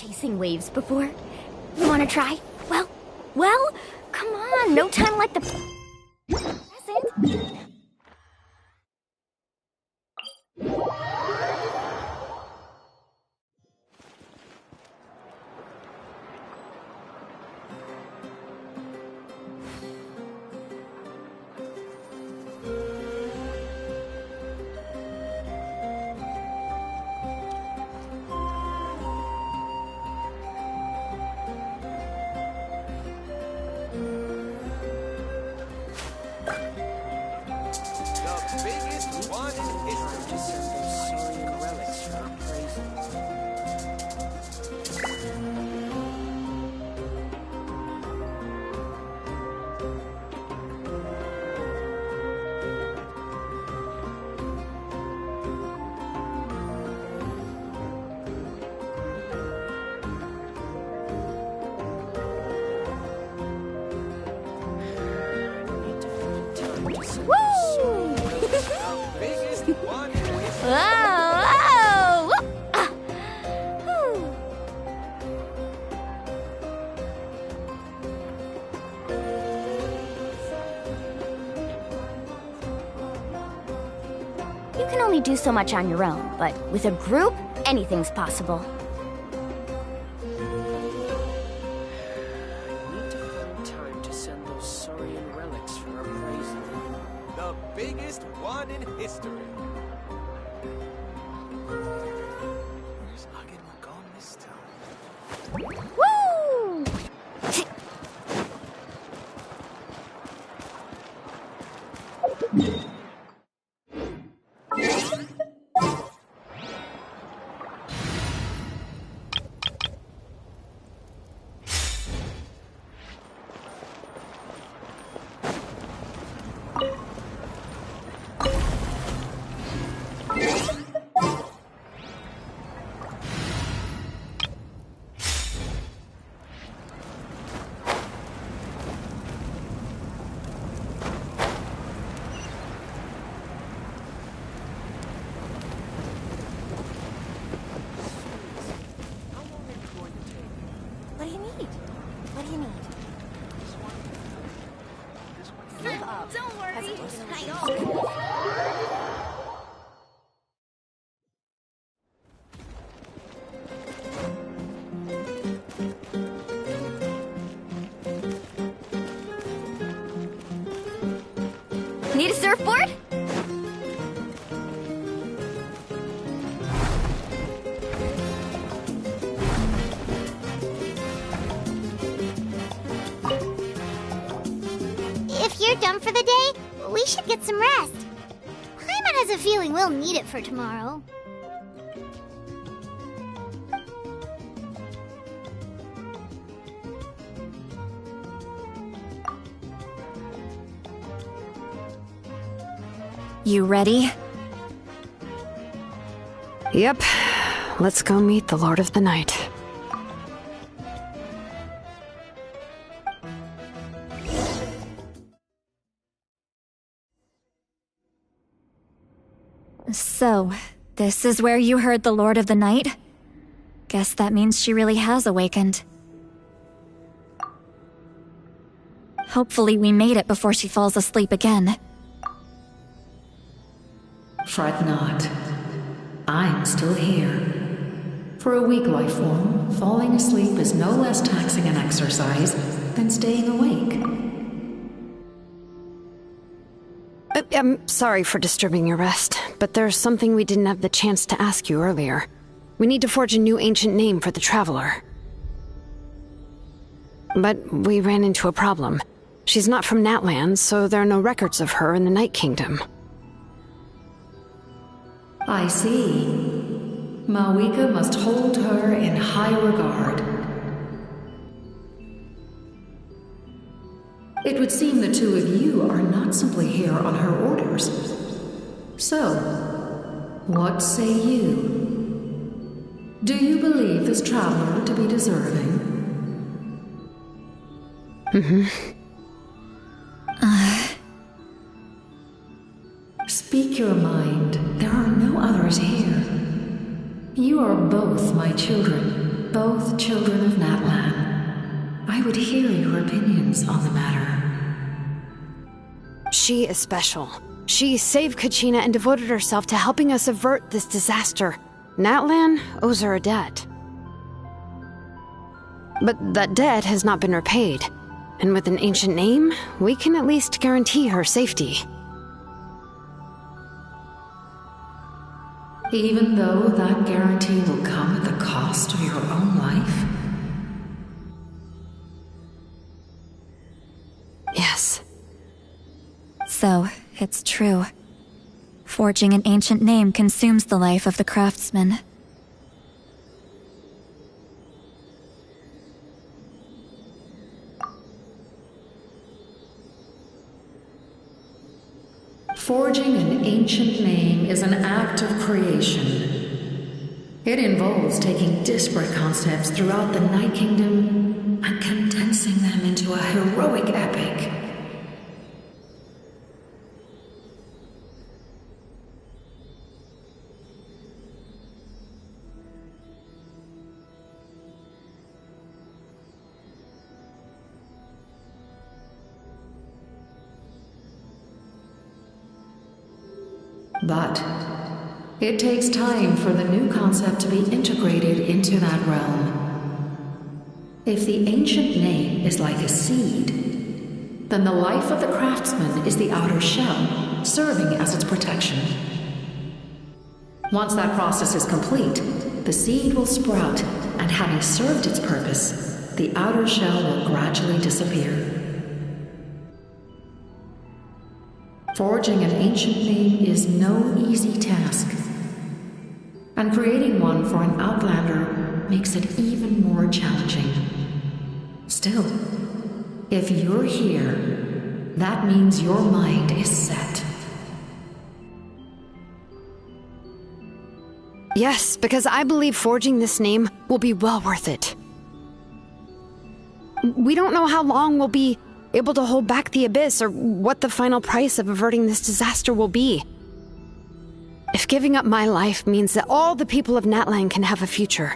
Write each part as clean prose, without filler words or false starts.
chasing waves before. You wanna try? Well, come on, no time like the present. You can only do so much on your own, but with a group, anything's possible. Need to find time to send those Saurian relics for appraisal. The biggest one in history. Where's Agumon gone this time? Woo! What do you need? What do you need? Slip up. Don't worry. Need a surfboard? If you're done for the day, we should get some rest. Paimon has a feeling we'll need it for tomorrow. You ready? Yep. Let's go meet the Lord of the Night. So, this is where you heard the Lord of the Night? Guess that means she really has awakened. Hopefully we made it before she falls asleep again. Fret not. I'm still here. For a weak life form, falling asleep is no less taxing an exercise than staying awake. I'm sorry for disturbing your rest, but there's something we didn't have the chance to ask you earlier. We need to forge a new ancient name for the Traveler. But we ran into a problem. She's not from Natlands, so there are no records of her in the Night Kingdom. I see. Mawika must hold her in high regard. It would seem the two of you are not simply here on her orders. So, what say you? Do you believe this traveler to be deserving? Speak your mind. There are no others here. You are both my children. both children of Natlan, I would hear your opinions on the matter. She is special. She saved Kachina and devoted herself to helping us avert this disaster. Natlan owes her a debt. But that debt has not been repaid. And with an ancient name, we can at least guarantee her safety. Even though that guarantee will come at the cost of your own life? Yes. So, it's true. Forging an ancient name consumes the life of the craftsman. Forging an ancient name is an act of creation. It involves taking disparate concepts throughout the Night Kingdom and condensing them into a heroic epic. But it takes time for the new concept to be integrated into that realm. If the ancient name is like a seed, then the life of the craftsman is the outer shell, serving as its protection. Once that process is complete, the seed will sprout, and having served its purpose, the outer shell will gradually disappear. Forging an ancient name is no easy task, and creating one for an outlander makes it even more challenging. Still, if you're here, that means your mind is set. Yes, because I believe forging this name will be well worth it. We don't know how long we'll be able to hold back the abyss or what the final price of averting this disaster will be. If giving up my life means that all the people of Natlan can have a future,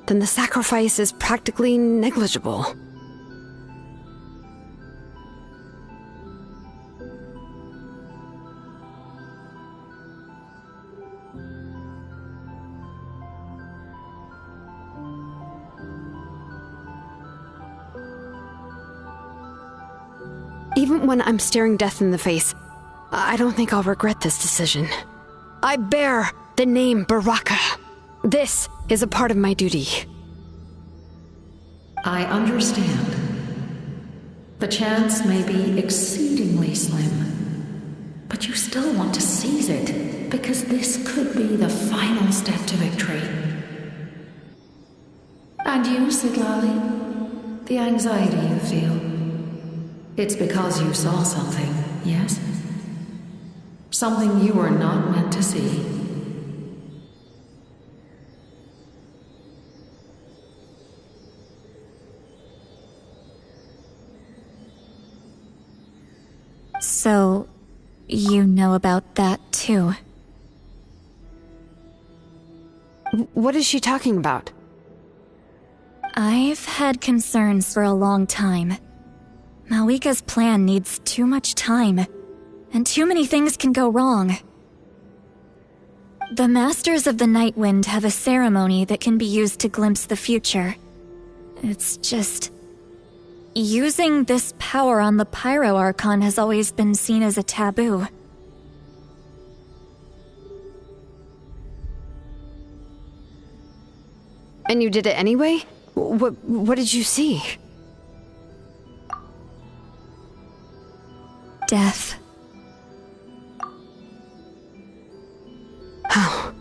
then the sacrifice is practically negligible. Even when I'm staring death in the face, I don't think I'll regret this decision. I bear the name Baraka. This is a part of my duty. I understand. The chance may be exceedingly slim, but you still want to seize it, because this could be the final step to victory. And you, Siglali? The anxiety you feel? It's because you saw something, yes? Something you were not meant to see. So, you know about that too? What is she talking about? I've had concerns for a long time. Malika's plan needs too much time, and too many things can go wrong. The Masters of the Night Wind have a ceremony that can be used to glimpse the future. It's just... using this power on the Pyro Archon has always been seen as a taboo. And you did it anyway? What did you see? Death. How?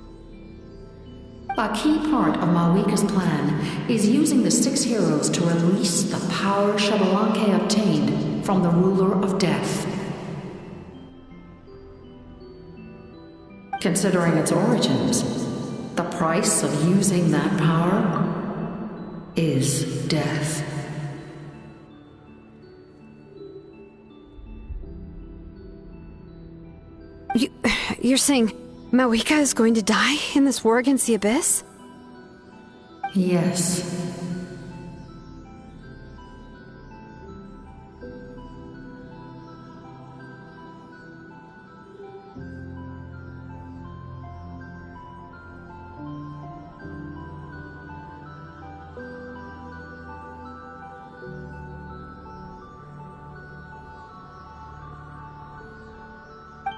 A key part of Malwika's plan is using the 6 heroes to release the power Xbalanque obtained from the ruler of death. Considering its origins, the price of using that power is death. You're saying Malwika is going to die in this war against the Abyss? Yes.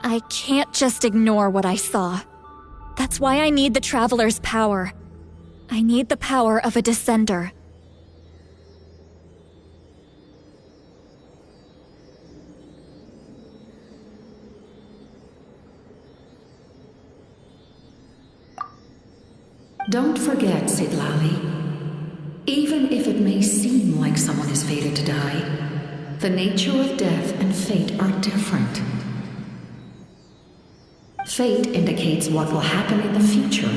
I can't just ignore what I saw. That's why I need the Traveler's power. I need the power of a Descender. Don't forget, Siglali. Even if it may seem like someone is fated to die, the nature of death and fate are different. Fate indicates what will happen in the future.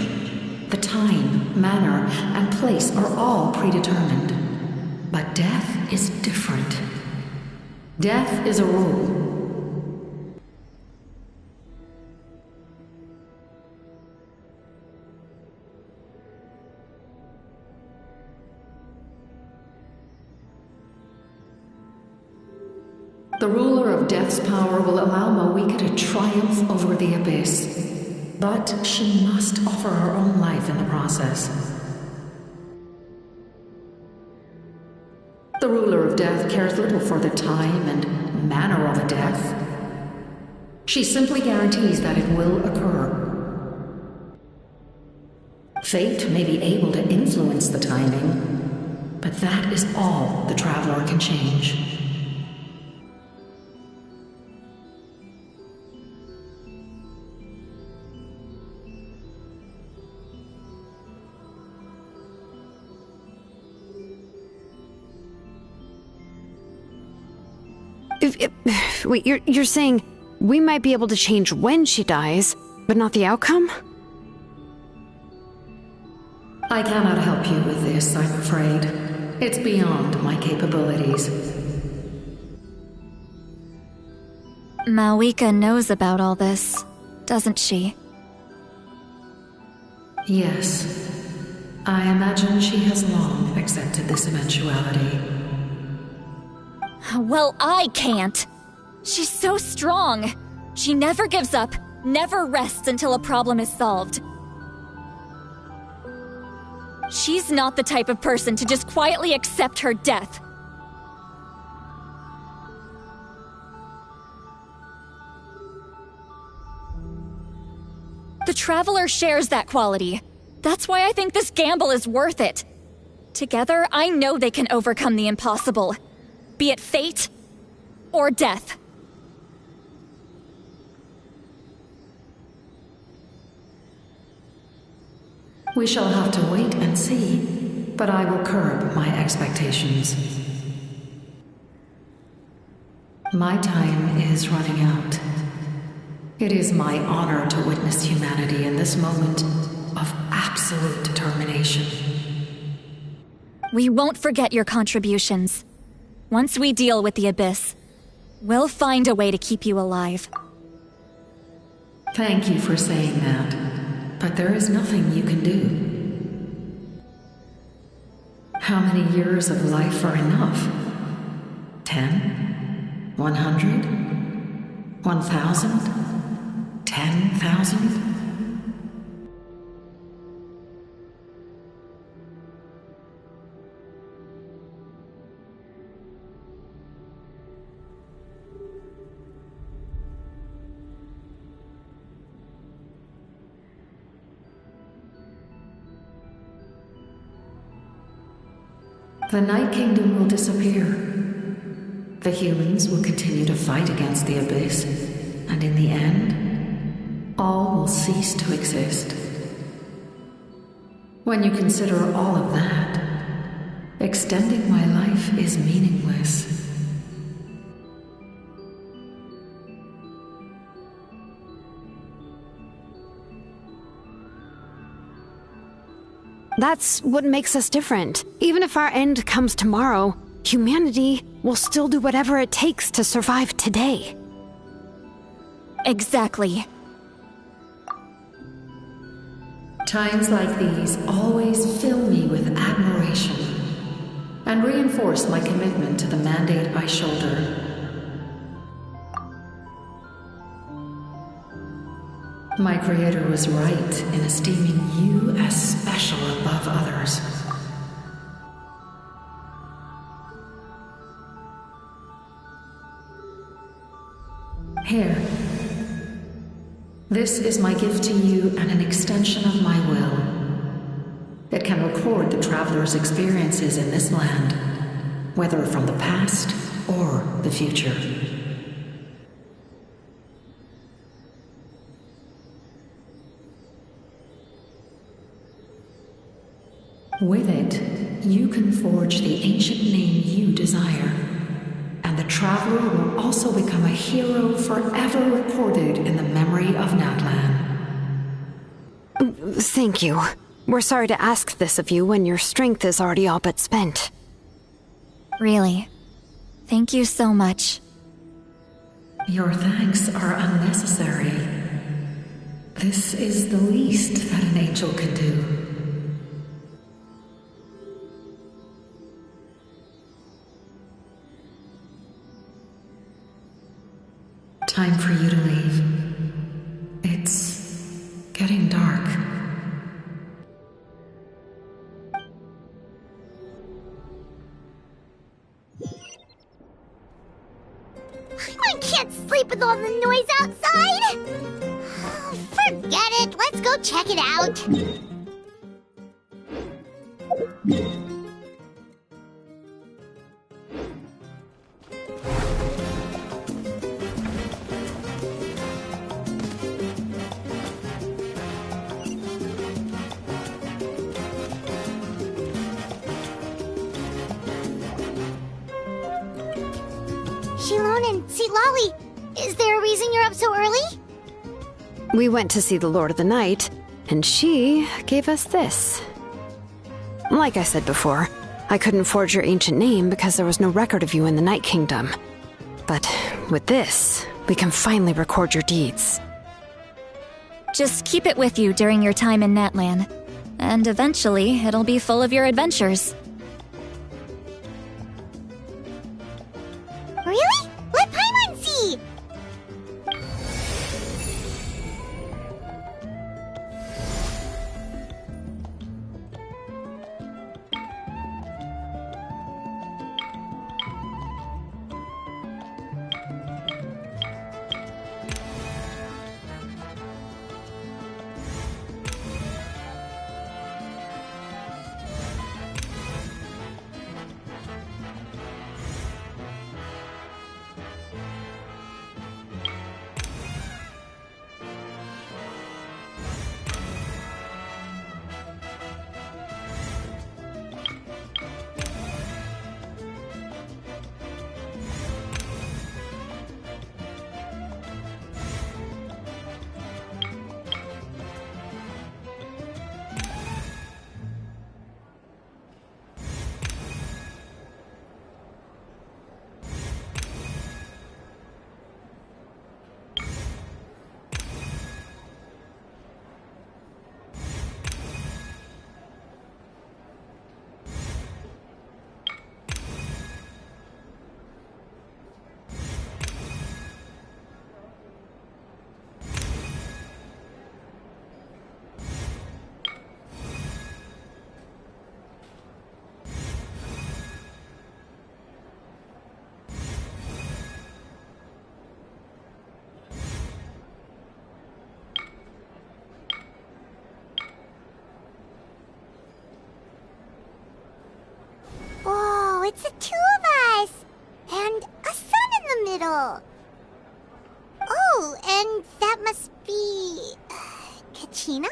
The time, manner, and place are all predetermined. But death is different. Death is a rule. The ruler of Death's power will allow Mawika to triumph over the Abyss. But she must offer her own life in the process. The ruler of Death cares little for the time and manner of a death. She simply guarantees that it will occur. Fate may be able to influence the timing, but that is all the Traveler can change. Wait, you're saying we might be able to change when she dies, but not the outcome? I cannot help you with this, I'm afraid. It's beyond my capabilities. Mawika knows about all this, doesn't she? Yes. I imagine she has long accepted this eventuality. Well, I can't. She's so strong. She never gives up, never rests until a problem is solved. She's not the type of person to just quietly accept her death. The Traveler shares that quality. That's why I think this gamble is worth it. Together, I know they can overcome the impossible. Be it fate or death. We shall have to wait and see, but I will curb my expectations. My time is running out. It is my honor to witness humanity in this moment of absolute determination. We won't forget your contributions. Once we deal with the Abyss, we'll find a way to keep you alive. Thank you for saying that, but there is nothing you can do. How many years of life are enough? 10? 100? 1,000? 10,000? The Night Kingdom will disappear. The humans will continue to fight against the Abyss, and in the end, all will cease to exist. When you consider all of that, extending my life is meaningless. That's what makes us different. Even if our end comes tomorrow, humanity will still do whatever it takes to survive today. Exactly. Times like these always fill me with and reinforce my commitment to the mandate I shoulder. My Creator was right in esteeming you as special above others. Here. This is my gift to you and an extension of my will. It can record the traveler's experiences in this land, whether from the past or the future. With it, you can forge the ancient name you desire, and the traveler will also become a hero forever recorded in the memory of Natlan. Thank you. We're sorry to ask this of you when your strength is already all but spent. Really. Thank you so much. Your thanks are unnecessary. This is the least that an angel can do. Time for you to leave. It's getting dark. I can't sleep with all the noise outside! Forget it, let's go check it out. Shilon and Lolly, is there a reason you're up so early? We went to see the Lord of the Night, and she gave us this. Like I said before, I couldn't forge your ancient name because there was no record of you in the Night Kingdom. But with this, we can finally record your deeds. Just keep it with you during your time in Natlan, and eventually it'll be full of your adventures. Really? Let Paimon see! Whoa, it's the two of us! And a sun in the middle! Oh, and that must be... Kachina?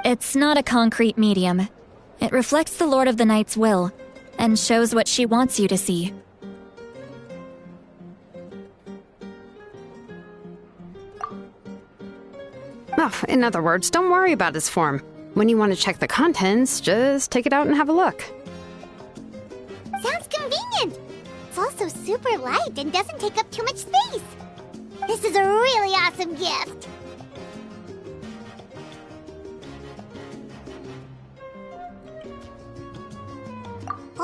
It's not a concrete medium. It reflects the Lord of the Night's will, and shows what she wants you to see. Oh, in other words, don't worry about its form. When you want to check the contents, just take it out and have a look. Sounds convenient! It's also super light and doesn't take up too much space. This is a really awesome gift!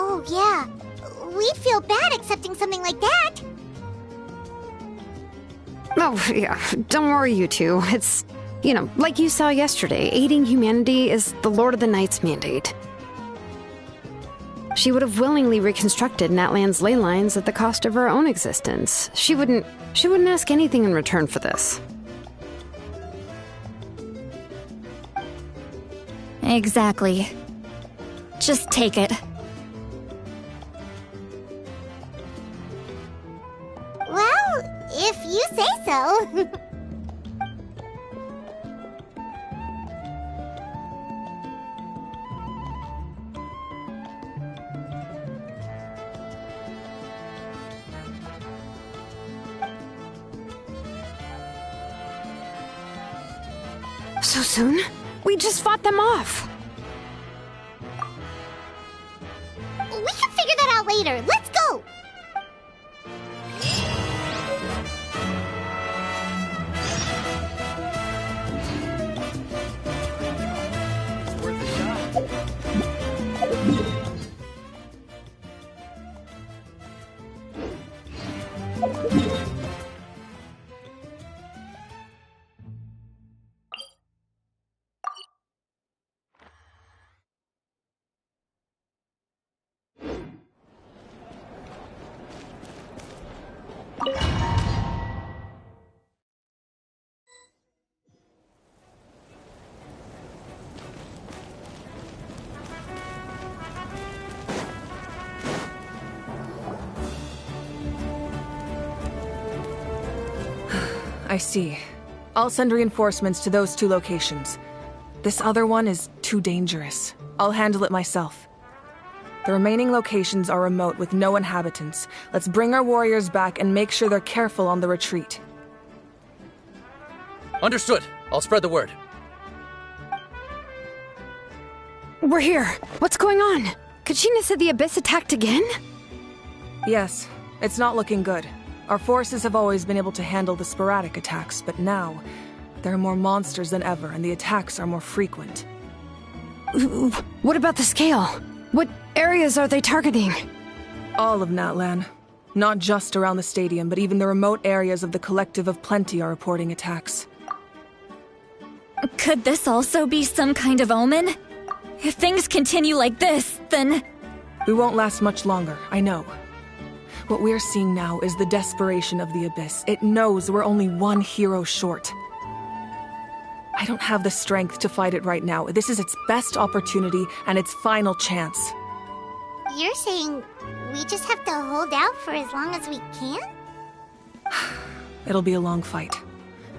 Oh, yeah. We'd feel bad accepting something like that. Oh, yeah. Don't worry, you two. It's, like you saw yesterday, aiding humanity is the Lord of the Night's mandate. She would have willingly reconstructed Natlan's ley lines at the cost of her own existence. She wouldn't ask anything in return for this. Exactly. Just take it. Well, if you say so. So soon? We just fought them off. We can figure that out later. Let's go! It's worth a shot. I see. I'll send reinforcements to those 2 locations. This other one is too dangerous. I'll handle it myself. The remaining locations are remote with no inhabitants. Let's bring our warriors back and make sure they're careful on the retreat. Understood. I'll spread the word. We're here. What's going on? Kachina said the Abyss attacked again? Yes, it's not looking good. Our forces have always been able to handle the sporadic attacks, but now, there are more monsters than ever, and the attacks are more frequent. What about the scale? What areas are they targeting? All of Natlan. Not just around the stadium, but even the remote areas of the Collective of Plenty are reporting attacks. Could this also be some kind of omen? If things continue like this, then... We won't last much longer, I know. What we're seeing now is the desperation of the Abyss. It knows we're only one hero short. I don't have the strength to fight it right now. This is its best opportunity and its final chance. You're saying we just have to hold out for as long as we can? It'll be a long fight.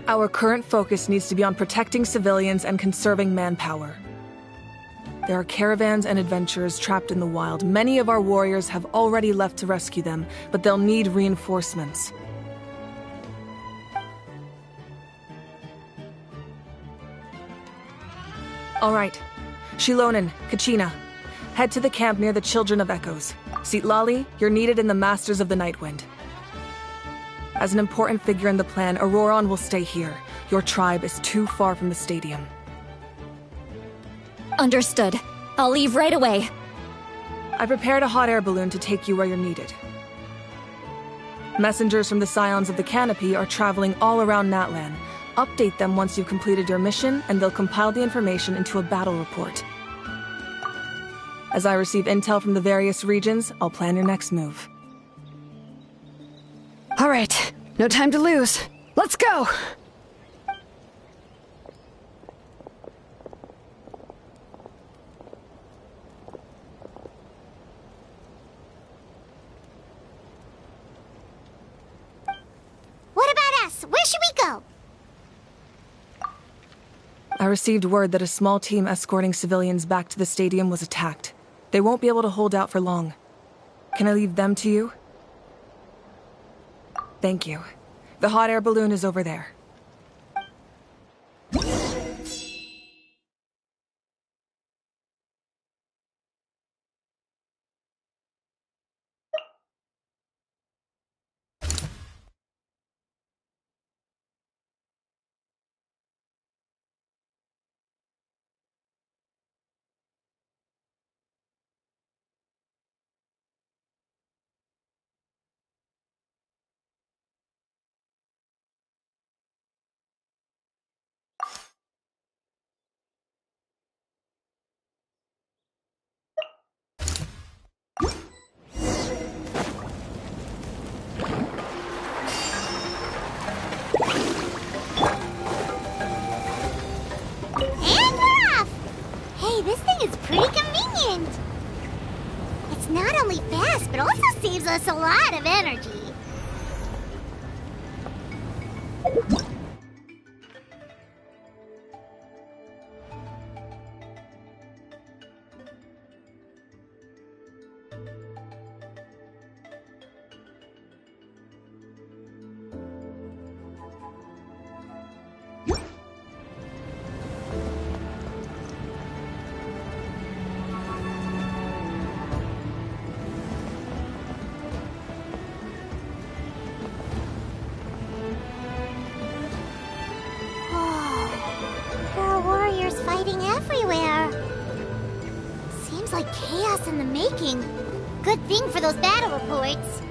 Our current focus needs to be on protecting civilians and conserving manpower. There are caravans and adventurers trapped in the wild. Many of our warriors have already left to rescue them, but they'll need reinforcements. All right. Shilonen, Kachina, head to the camp near the Children of Echoes. Citlali, you're needed in the Masters of the Nightwind. As an important figure in the plan, Auroron will stay here. Your tribe is too far from the stadium. Understood. I'll leave right away. I prepared a hot air balloon to take you where you're needed. Messengers from the Scions of the Canopy are traveling all around Natlan. Update them once you've completed your mission, and they'll compile the information into a battle report. As I receive intel from the various regions, I'll plan your next move. All right. No time to lose. Let's go! What about us? Where should we go? I received word that a small team escorting civilians back to the stadium was attacked. They won't be able to hold out for long. Can I leave them to you? Thank you. The hot air balloon is over there. And we're off! Hey, this thing is pretty convenient. It's not only fast, but also saves us a lot of energy. There are warriors fighting everywhere. Seems like chaos in the making. Good thing for those battle reports.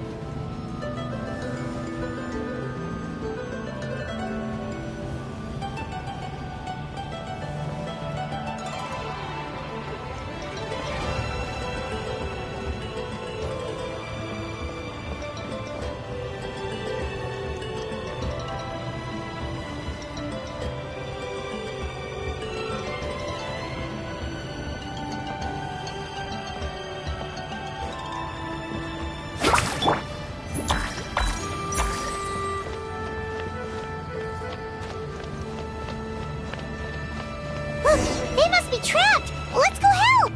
Look, they must be trapped! Let's go help!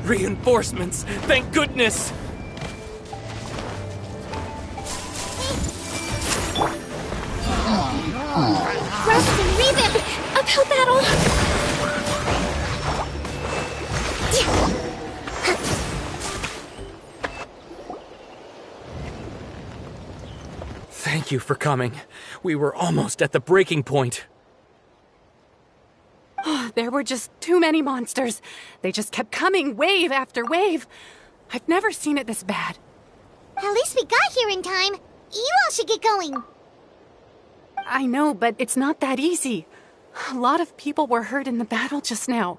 Reinforcements! Thank goodness! Rust and Revamp! Uphill battle! Thank you for coming. We were almost at the breaking point. There were just too many monsters. They just kept coming, wave after wave. I've never seen it this bad. At least we got here in time. You all should get going. I know, but it's not that easy. A lot of people were hurt in the battle just now.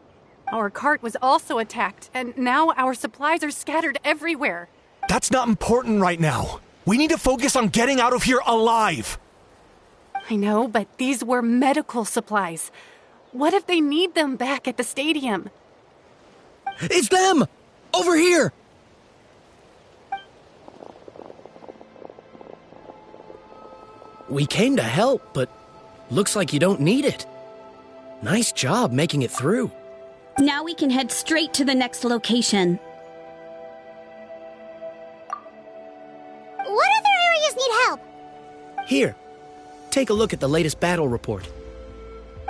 Our cart was also attacked, and now our supplies are scattered everywhere. That's not important right now. We need to focus on getting out of here alive. I know, but these were medical supplies. What if they need them back at the stadium? It's them! Over here! We came to help, but looks like you don't need it. Nice job making it through. Now we can head straight to the next location. What other areas need help? Here, take a look at the latest battle report.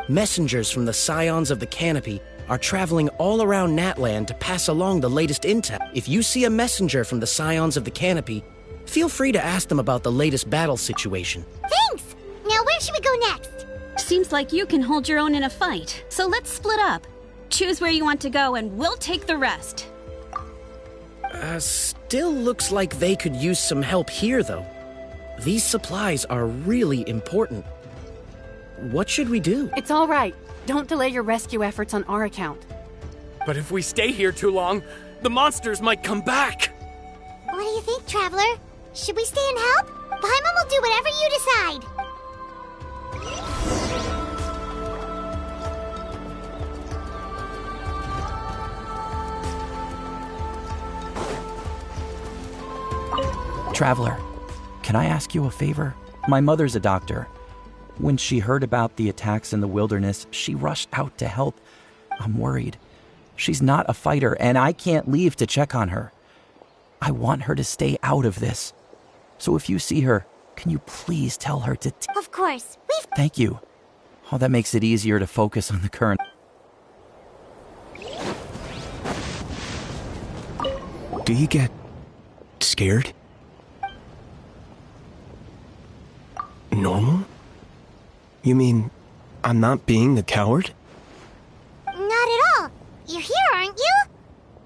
Messengers from the Scions of the Canopy are traveling all around Natland to pass along the latest intel. If you see a messenger from the Scions of the Canopy, feel free to ask them about the latest battle situation. Thanks! Now where should we go next? Seems like you can hold your own in a fight, so let's split up. Choose where you want to go and we'll take the rest. Still looks like they could use some help here, though. These supplies are really important. What should we do? It's all right. Don't delay your rescue efforts on our account. But if we stay here too long, the monsters might come back! What do you think, Traveler? Should we stay and help? Paimon will do whatever you decide. Traveler, can I ask you a favor? My mother's a doctor. When she heard about the attacks in the wilderness, she rushed out to help. I'm worried. She's not a fighter, and I can't leave to check on her. I want her to stay out of this. So if you see her, can you please tell her to... Of course. Thank you. Oh, that makes it easier to focus on the current... Do you get scared? Normal? You mean I'm not being a coward? Not at all. You're here, aren't you?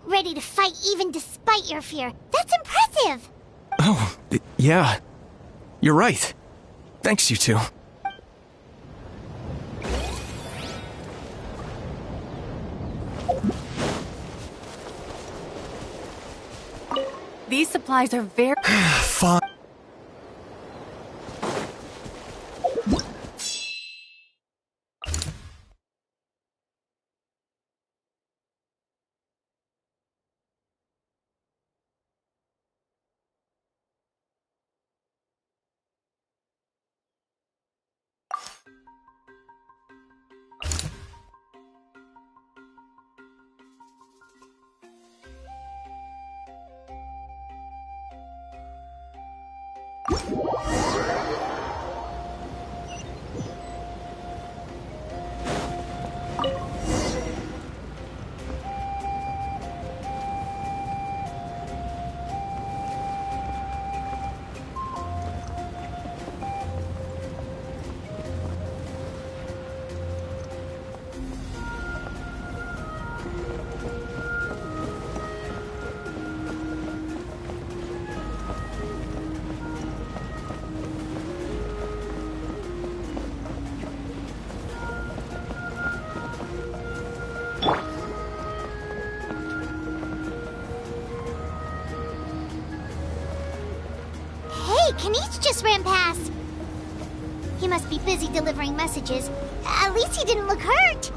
Ready to fight even despite your fear. That's impressive. Oh, yeah. You're right. Thanks, you two. These supplies are very... Fine. Kanish just ran past. He must be busy delivering messages. At least he didn't look hurt.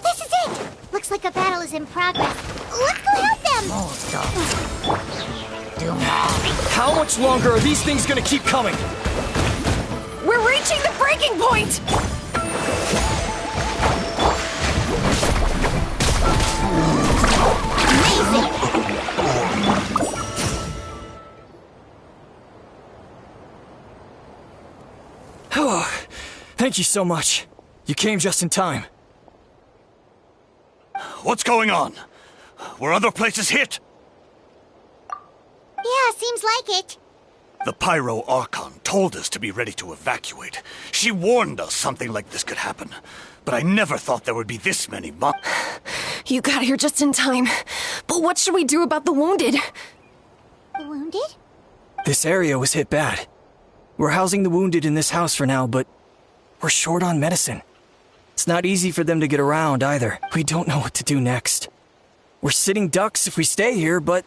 This is it! Looks like a battle is in progress. Let's go help them! How much longer are these things gonna keep coming? We're reaching the breaking point! Thank you so much. You came just in time. What's going on? Were other places hit? Yeah, seems like it. The Pyro Archon told us to be ready to evacuate. She warned us something like this could happen. But I never thought there would be this many You got here just in time. But what should we do about the wounded? The wounded? This area was hit bad. We're housing the wounded in this house for now, but we're short on medicine. It's not easy for them to get around either. We don't know what to do next. We're sitting ducks if we stay here, but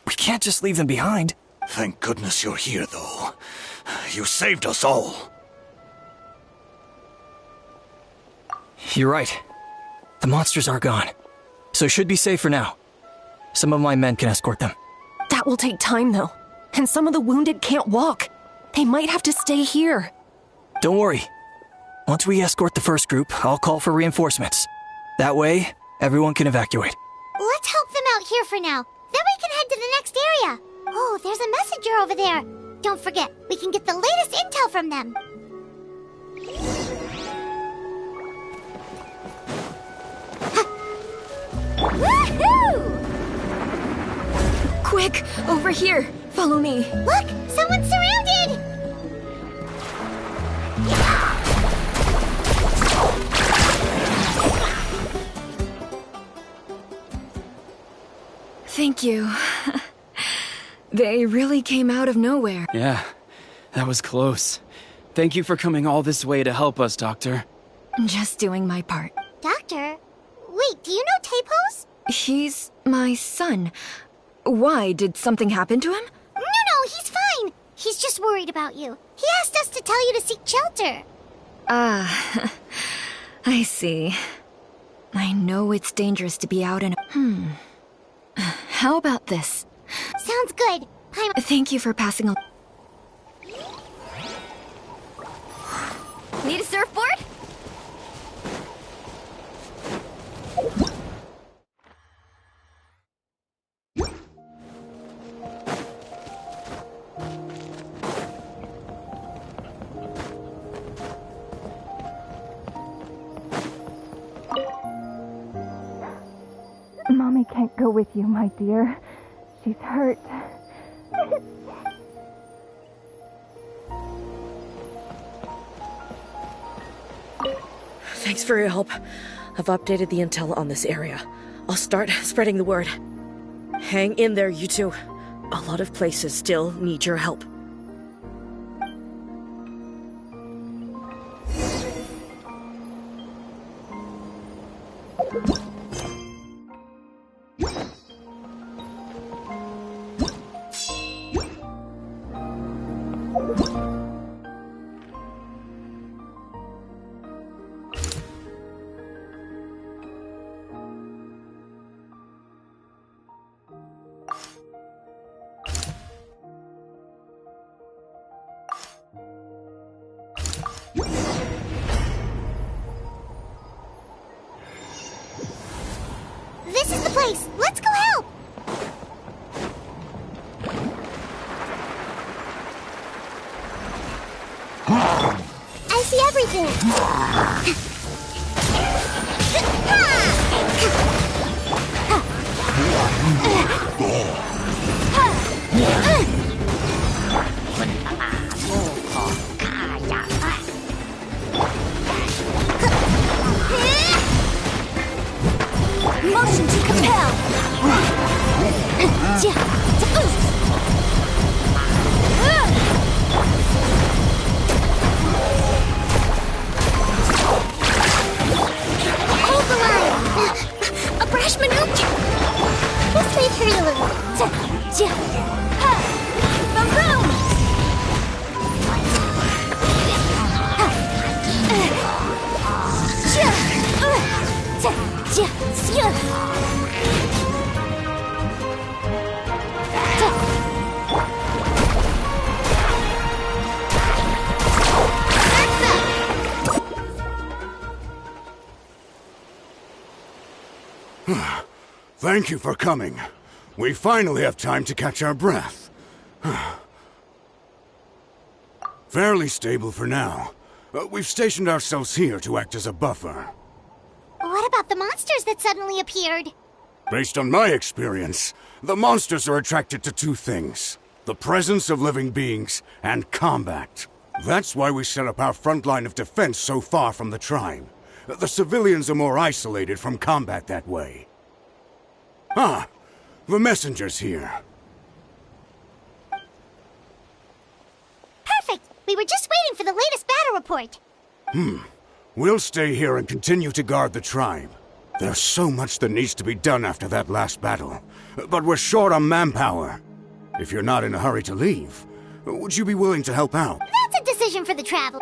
we can't just leave them behind. Thank goodness you're here, though. You saved us all. You're right. The monsters are gone, so should be safe for now. Some of my men can escort them. That will take time, though. And some of the wounded can't walk. They might have to stay here. Don't worry. Once we escort the first group, I'll call for reinforcements. That way, everyone can evacuate. Let's help them out here for now. Then we can head to the next area. Oh, there's a messenger over there. Don't forget, we can get the latest intel from them. Woohoo! Quick, over here. Follow me. Look, someone's surrounded! Thank you. They really came out of nowhere. Yeah, that was close. Thank you for coming all this way to help us, Doctor. Just doing my part. Doctor? Wait, do you know Tapos? He's my son. Why? Did something happen to him? No, he's fine. He's just worried about you. He asked us to tell you to seek shelter. Ah, I see. I know it's dangerous to be out in a... How about this? Sounds good. Thank you for passing along. Need a surfboard? Mommy can't go with you, my dear. She's hurt. Thanks for your help. I've updated the intel on this area. I'll start spreading the word. Hang in there, you two. A lot of places still need your help. This is the place! Let's go help! I see everything! Motion to compel! Hold the line! A brash maneuver! This may hurt a little. Boom! Thank you for coming. We finally have time to catch our breath. Fairly stable for now. We've stationed ourselves here to act as a buffer. What about the monsters that suddenly appeared? Based on my experience, the monsters are attracted to two things: the presence of living beings and combat. That's why we set up our front line of defense so far from the tribe. The civilians are more isolated from combat that way. Ah, the messenger's here. Perfect! We were just waiting for the latest battle report. We'll stay here and continue to guard the tribe. There's so much that needs to be done after that last battle. But we're short on manpower. If you're not in a hurry to leave, would you be willing to help out? That's a decision for the travel.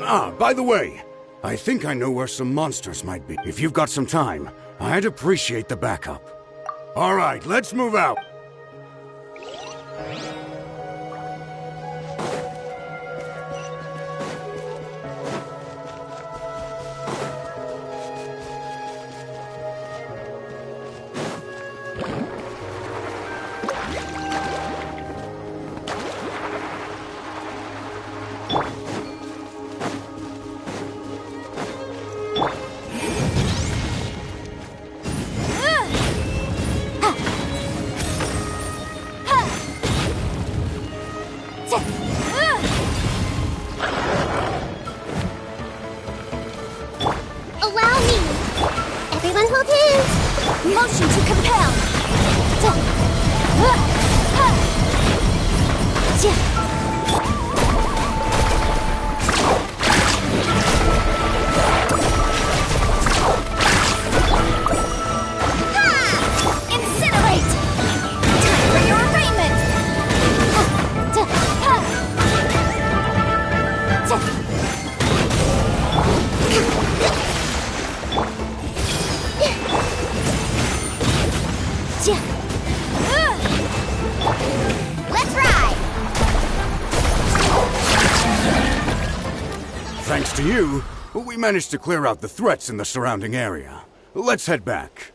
Ah, by the way, I think I know where some monsters might be. If you've got some time, I'd appreciate the backup. All right, let's move out. Allow me. Everyone hold hands. Motion to compel! Incinerate! Time for your arraignment! Let's ride. Thanks to you, we managed to clear out the threats in the surrounding area. Let's head back.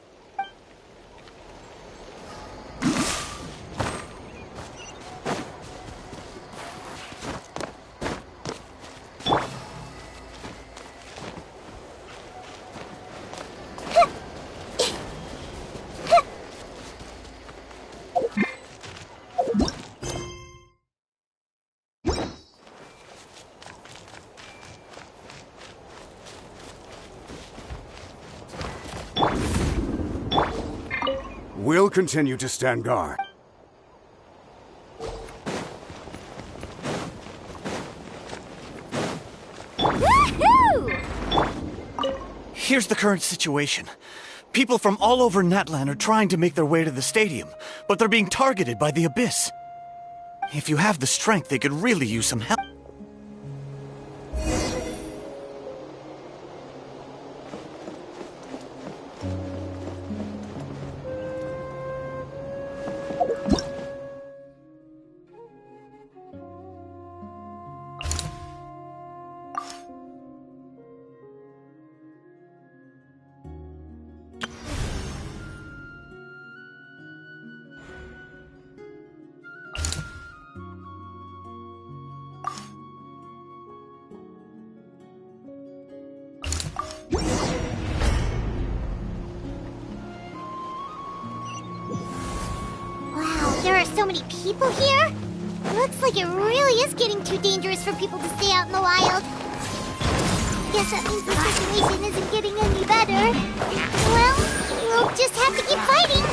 We'll continue to stand guard. Here's the current situation. People from all over Natlan are trying to make their way to the stadium, but they're being targeted by the Abyss. If you have the strength, they could really use some help. Wow, there are so many people here? Looks like it really is getting too dangerous for people to stay out in the wild. Guess that means the situation isn't getting any better. Well, we'll just have to keep fighting.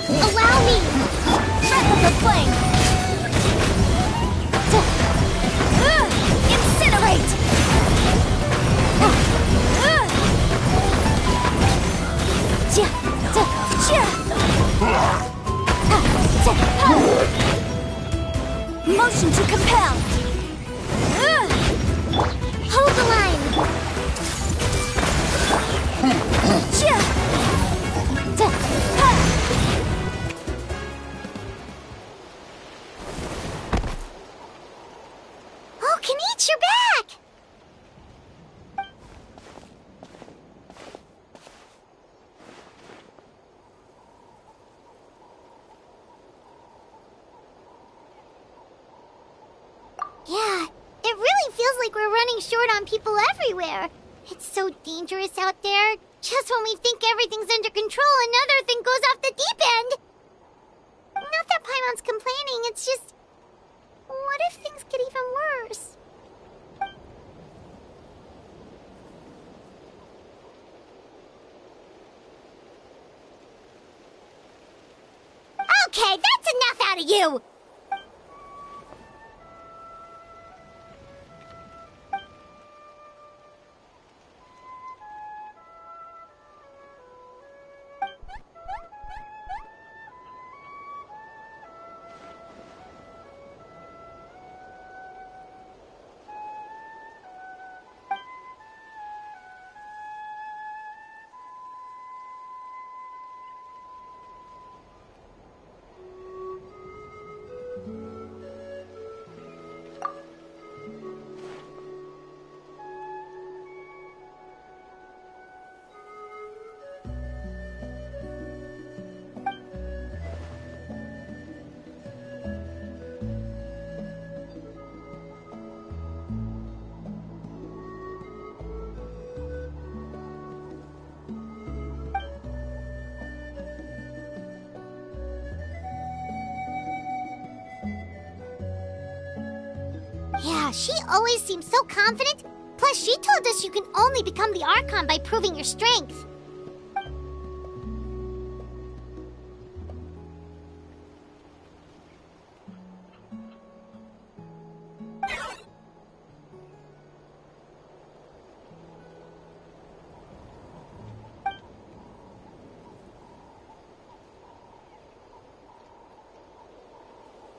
Allow me! Breath of the flame! Incinerate! Motion to compel! Hold the line! Oh, Kanich, you're back! Yeah, it really feels like we're running short on people everywhere. It's so dangerous out there. Just when we think everything's under control, another thing goes off the deep end. Not that Paimon's complaining, it's just... What if things get even worse? Okay, that's enough out of you! Yeah, she always seems so confident. Plus, she told us you can only become the Archon by proving your strength.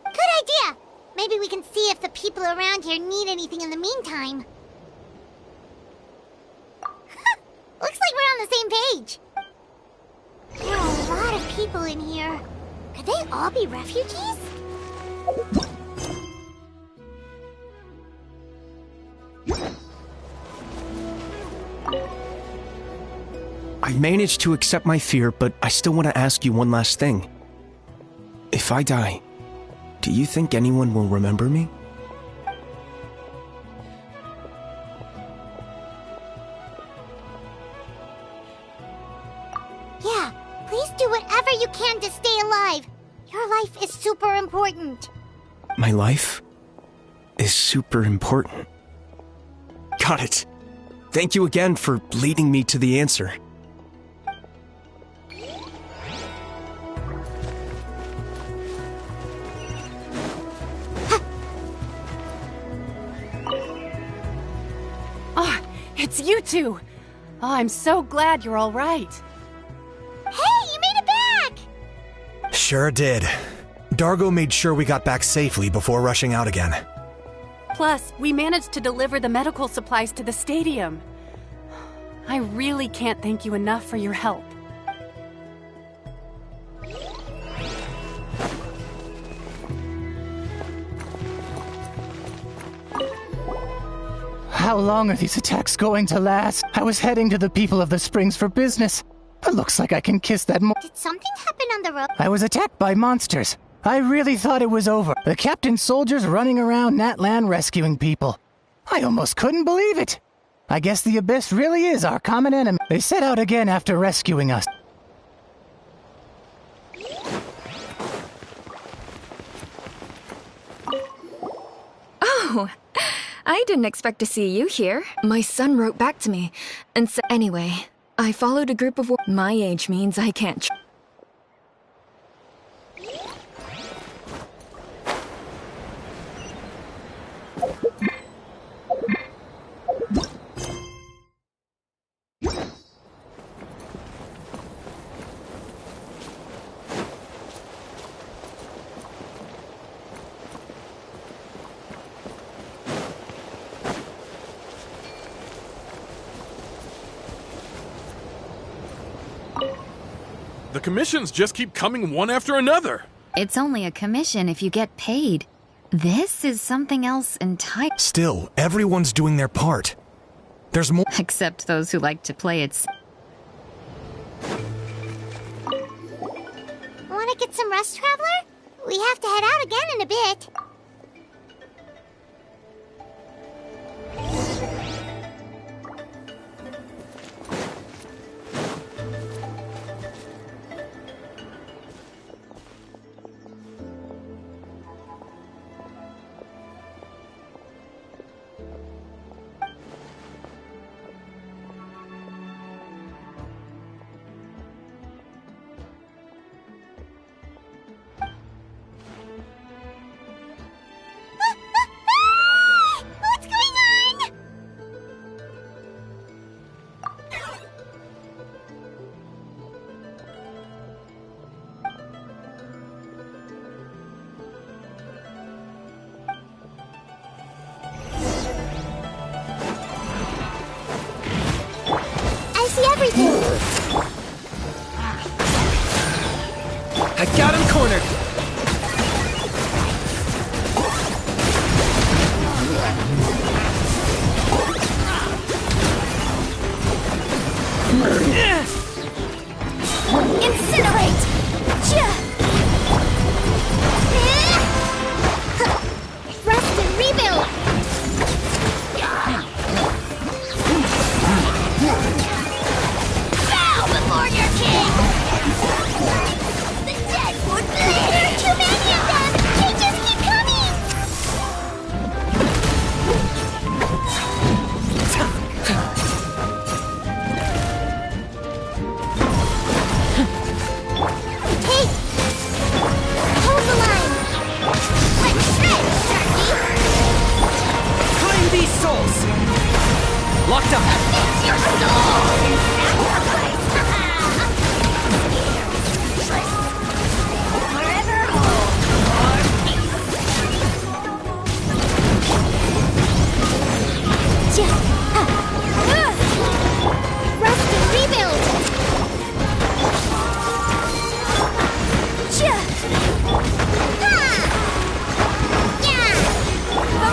Good idea! Maybe we can see if the people around here need anything in the meantime. Looks like we're on the same page. There are a lot of people in here. Could they all be refugees? I managed to accept my fear, but I still want to ask you one last thing. If I die, do you think anyone will remember me? My life is super important. Got it. Thank you again for leading me to the answer. Oh, it's you two! Oh, I'm so glad you're all right. Hey, you made it back! Sure did. Dargo made sure we got back safely before rushing out again. Plus, we managed to deliver the medical supplies to the stadium. I really can't thank you enough for your help. How long are these attacks going to last? I was heading to the people of the Springs for business. It looks like I can kiss that Did something happen on the road? I was attacked by monsters. I really thought it was over. The captain's soldiers running around Natlan rescuing people. I almost couldn't believe it. I guess the Abyss really is our common enemy. They set out again after rescuing us. Oh, I didn't expect to see you here. My son wrote back to me and said, anyway, I followed a group of my age means I can't. The commissions just keep coming one after another. It's only a commission if you get paid. This is something else entirely. Still, everyone's doing their part. There's more. Except those who like to play it. Want to get some rest, Traveler? We have to head out again in a bit. I got him cornered! Incinerate! Rest and rebuild! Bow before your king! The dead would bleed! There are too many of them! They just keep coming! Hey! Hold the line! Let's shred, Darky! Claim these souls! Locked up! It's your soul! Forever hold Rest and rebuild!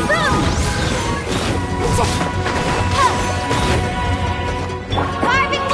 Boom! Carving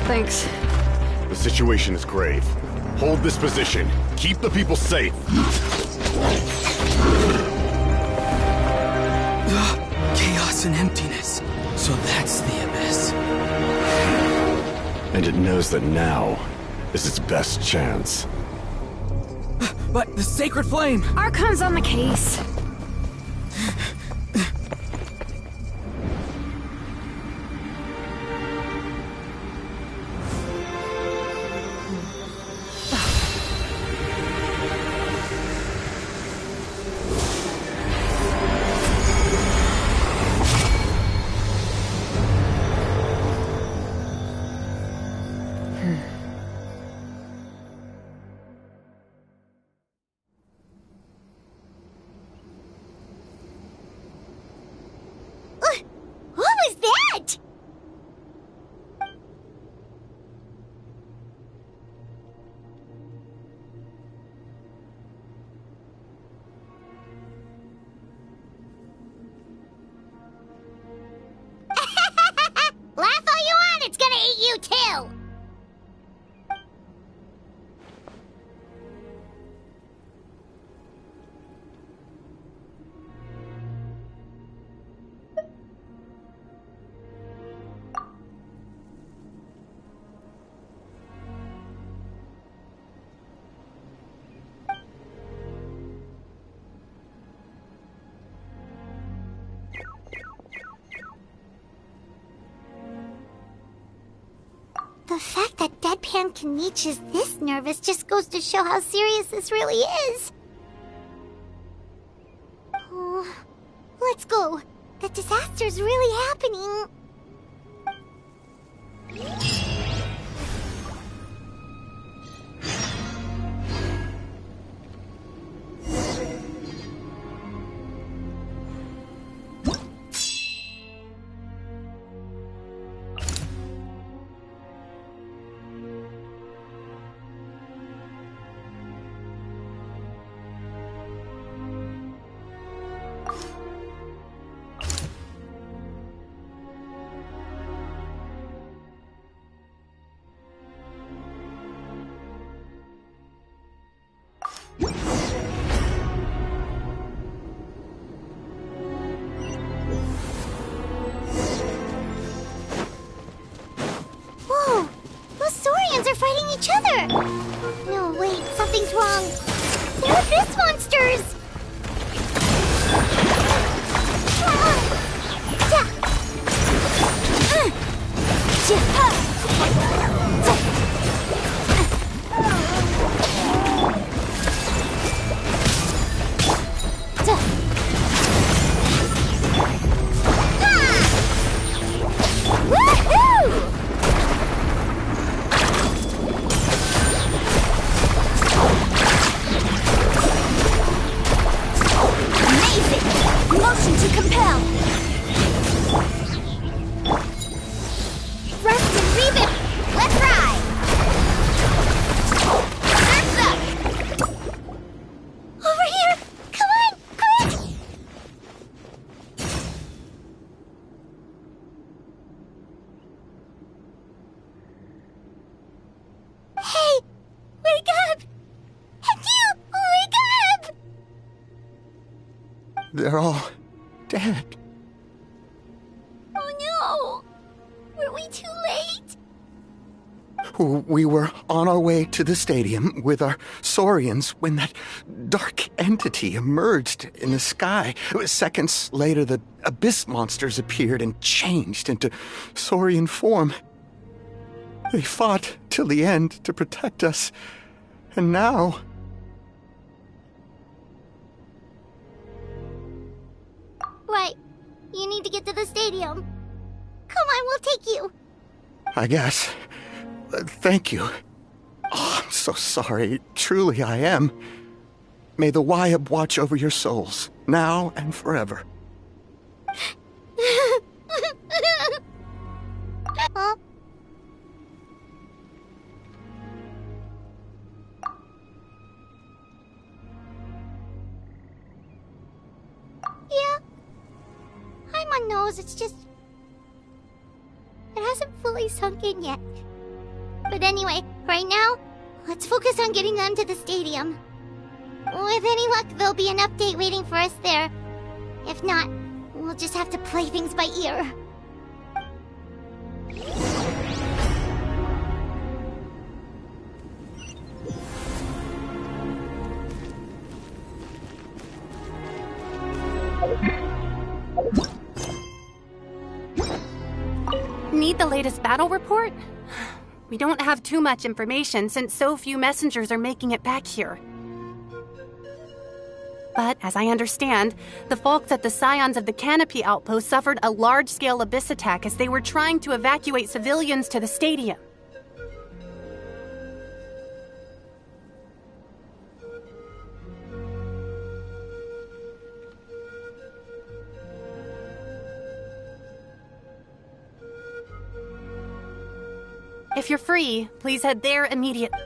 Thanks. The situation is grave. Hold this position. Keep the people safe. Chaos and emptiness. So that's the Abyss. And it knows that now is its best chance. But the Sacred Flame! Archon's on the case. What was that? Laugh all you want, it's gonna eat you too! The fact that Deadpan Kaniche is this nervous just goes to show how serious this really is. Oh, let's go. The disaster's really happening. Whoa! Those Saurians are fighting each other! No, wait, something's wrong. They're abyss monsters! Motion to compel! Rest and reboot! Let's ride! Surf's up! Over here! Come on, quick! Hey! Wake up! And you! Wake up! They're all dead. Oh no! Were we too late? We were on our way to the stadium with our Saurians when that dark entity emerged in the sky. Seconds later, the abyss monsters appeared and changed into Saurian form. They fought till the end to protect us. And now... Right. You need to get to the stadium. Come on, we'll take you. I guess. Thank you. Oh, I'm so sorry. Truly I am. May the Wyab watch over your souls, now and forever. Huh? Yeah. Hi, my nose. It's just... It hasn't fully sunk in yet. But anyway, right now, let's focus on getting them to the stadium. With any luck, there'll be an update waiting for us there. If not, we'll just have to play things by ear. Need the latest battle report? We don't have too much information since so few messengers are making it back here. But, as I understand, the folks at the Scions of the Canopy outpost suffered a large-scale abyss attack as they were trying to evacuate civilians to the stadium. If you're free, please head there immediately.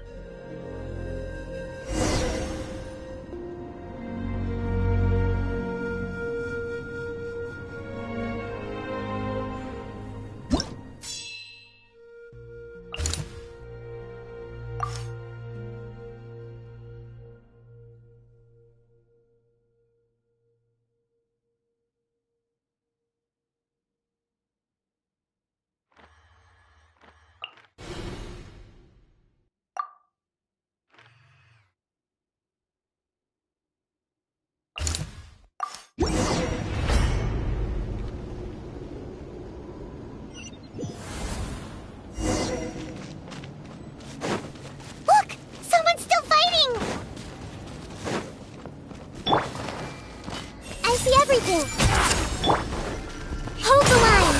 Hold the line!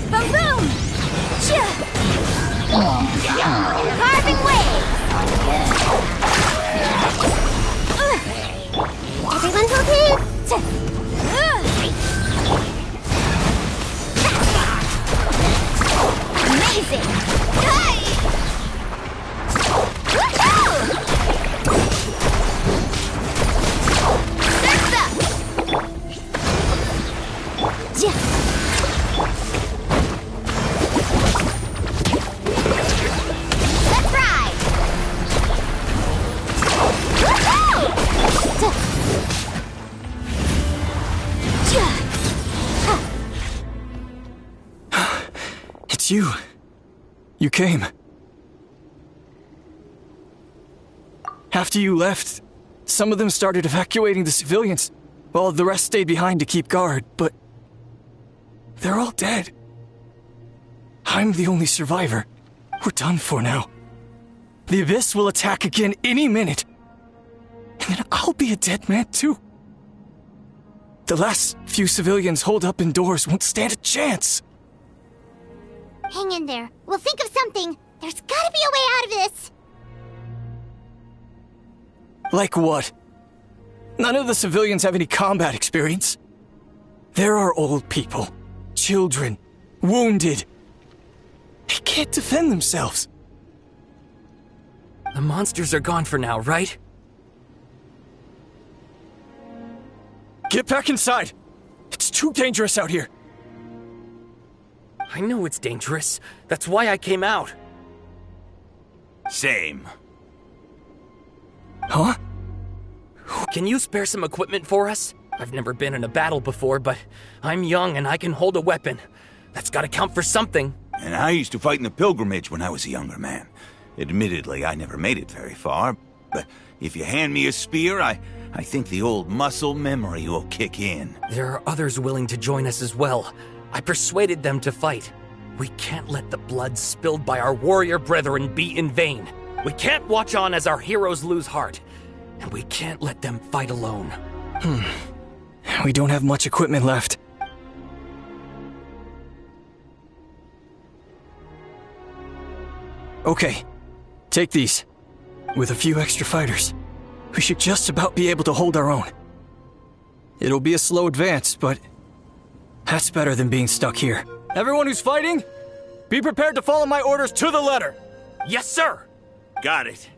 Boom boom! Carving waves! Everyone hold here! Amazing! It's you. You came. After you left, some of them started evacuating the civilians, while the rest stayed behind to keep guard, but they're all dead. I'm the only survivor. We're done for now. The Abyss will attack again any minute. And then I'll be a dead man too. The last few civilians holed up indoors won't stand a chance. Hang in there. We'll think of something. There's gotta be a way out of this. Like what? None of the civilians have any combat experience. There are old people, children, wounded. They can't defend themselves. The monsters are gone for now, right? Get back inside! It's too dangerous out here. I know it's dangerous. That's why I came out. Same. Huh? Can you spare some equipment for us? I've never been in a battle before, but I'm young and I can hold a weapon. That's gotta count for something. And I used to fight in the pilgrimage when I was a younger man. Admittedly, I never made it very far, but if you hand me a spear, I think the old muscle memory will kick in. There are others willing to join us as well. I persuaded them to fight. We can't let the blood spilled by our warrior brethren be in vain. We can't watch on as our heroes lose heart. And we can't let them fight alone. We don't have much equipment left. Okay, take these. With a few extra fighters, we should just about be able to hold our own. It'll be a slow advance, but that's better than being stuck here. Everyone who's fighting, be prepared to follow my orders to the letter. Yes, sir! Got it.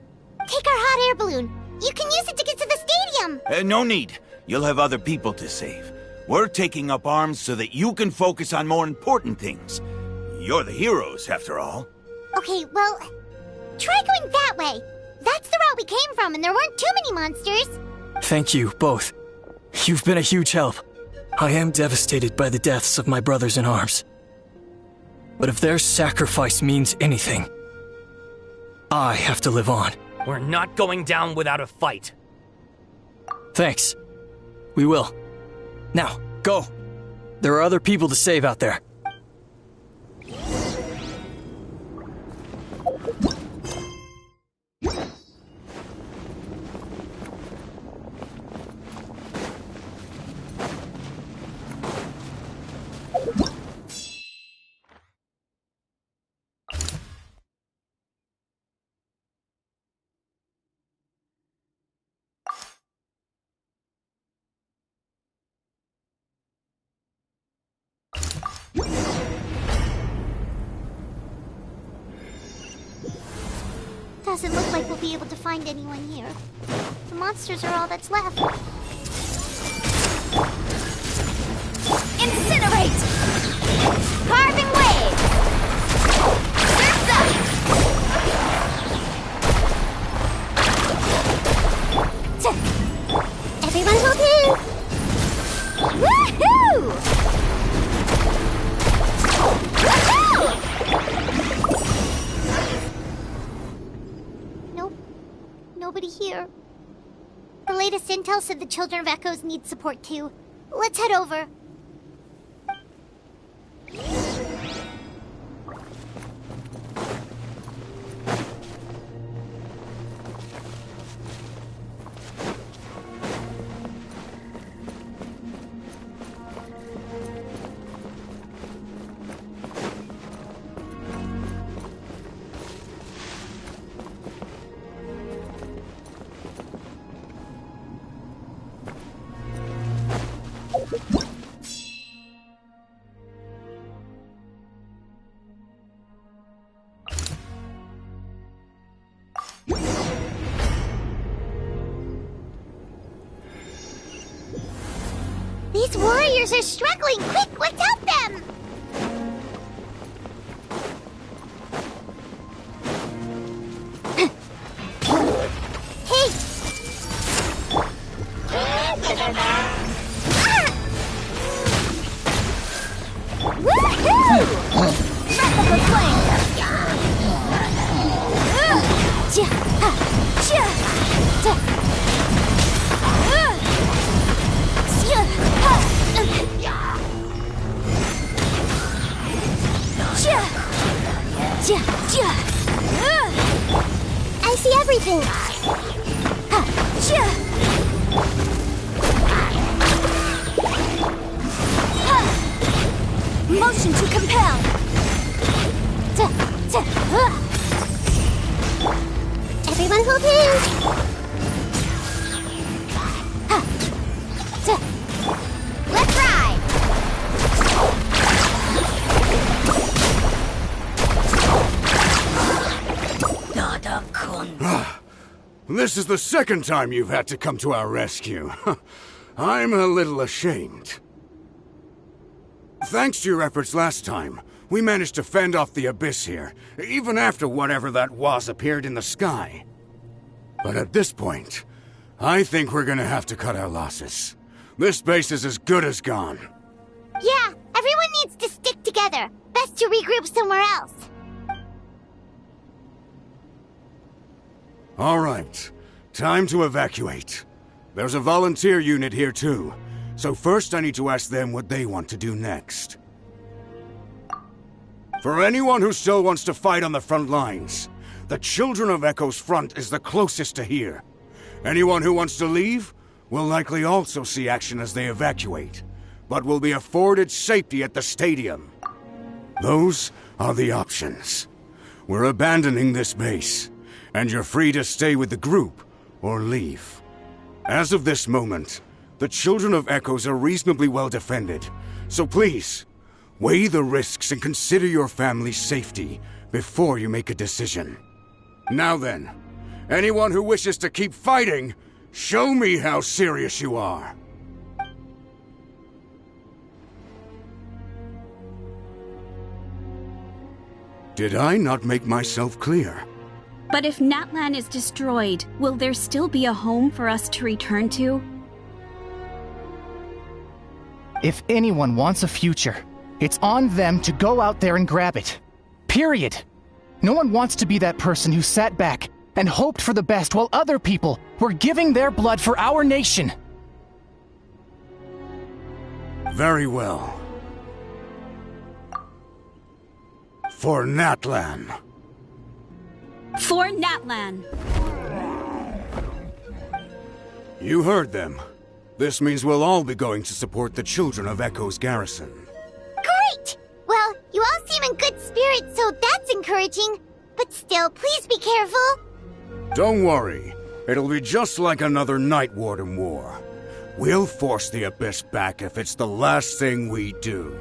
Take our hot air balloon. You can use it to get to the stadium. No need. You'll have other people to save. We're taking up arms so that you can focus on more important things. You're the heroes, after all. Okay, well, try going that way. That's the route we came from, and there weren't too many monsters. Thank you, both. You've been a huge help. I am devastated by the deaths of my brothers in arms. But if their sacrifice means anything, I have to live on. We're not going down without a fight. Thanks. We will. Now, go. There are other people to save out there. Doesn't look like we'll be able to find anyone here. The monsters are all that's left. Incinerate! Carving wave! Surf's up! Everyone hold in! Woohoo! Woohoo! Nobody here. The latest intel said the Children of Echoes need support too. Let's head over. These warriors are struggling! Quick, let's help them! Hey! Woohoo! Breath of the flame! I see everything! Motion to compel! Everyone hold hands! Let's ride! This is the second time you've had to come to our rescue. I'm a little ashamed. Thanks to your efforts last time, we managed to fend off the Abyss here, even after whatever that was appeared in the sky. But at this point, I think we're gonna have to cut our losses. This base is as good as gone. Yeah, everyone needs to stick together. Best to regroup somewhere else. All right, time to evacuate. There's a volunteer unit here too, so first I need to ask them what they want to do next. For anyone who still wants to fight on the front lines, the Children of Echo's front is the closest to here. Anyone who wants to leave will likely also see action as they evacuate, but will be afforded safety at the stadium. Those are the options. We're abandoning this base, and you're free to stay with the group or leave. As of this moment, the Children of Echoes are reasonably well defended, so please, weigh the risks and consider your family's safety before you make a decision. Now then, anyone who wishes to keep fighting, show me how serious you are. Did I not make myself clear? But if Natlan is destroyed, will there still be a home for us to return to? If anyone wants a future, it's on them to go out there and grab it. Period. No one wants to be that person who sat back and hoped for the best while other people were giving their blood for our nation. Very well. For Natlan. For Natlan. You heard them. This means we'll all be going to support the children of Echo's garrison. Great! Well, you all seem in good spirits, so that's encouraging. But still, please be careful. Don't worry. It'll be just like another Night Warden war. We'll force the Abyss back if it's the last thing we do.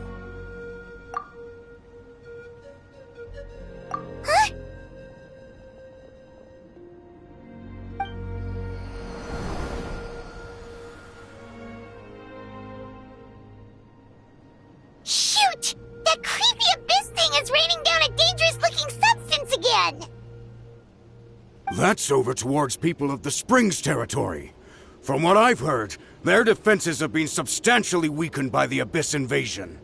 Huh? Shoot! That creepy Abyss thing is raining down a dangerous-looking substance again! That's over towards people of the Springs territory. From what I've heard, their defenses have been substantially weakened by the Abyss invasion.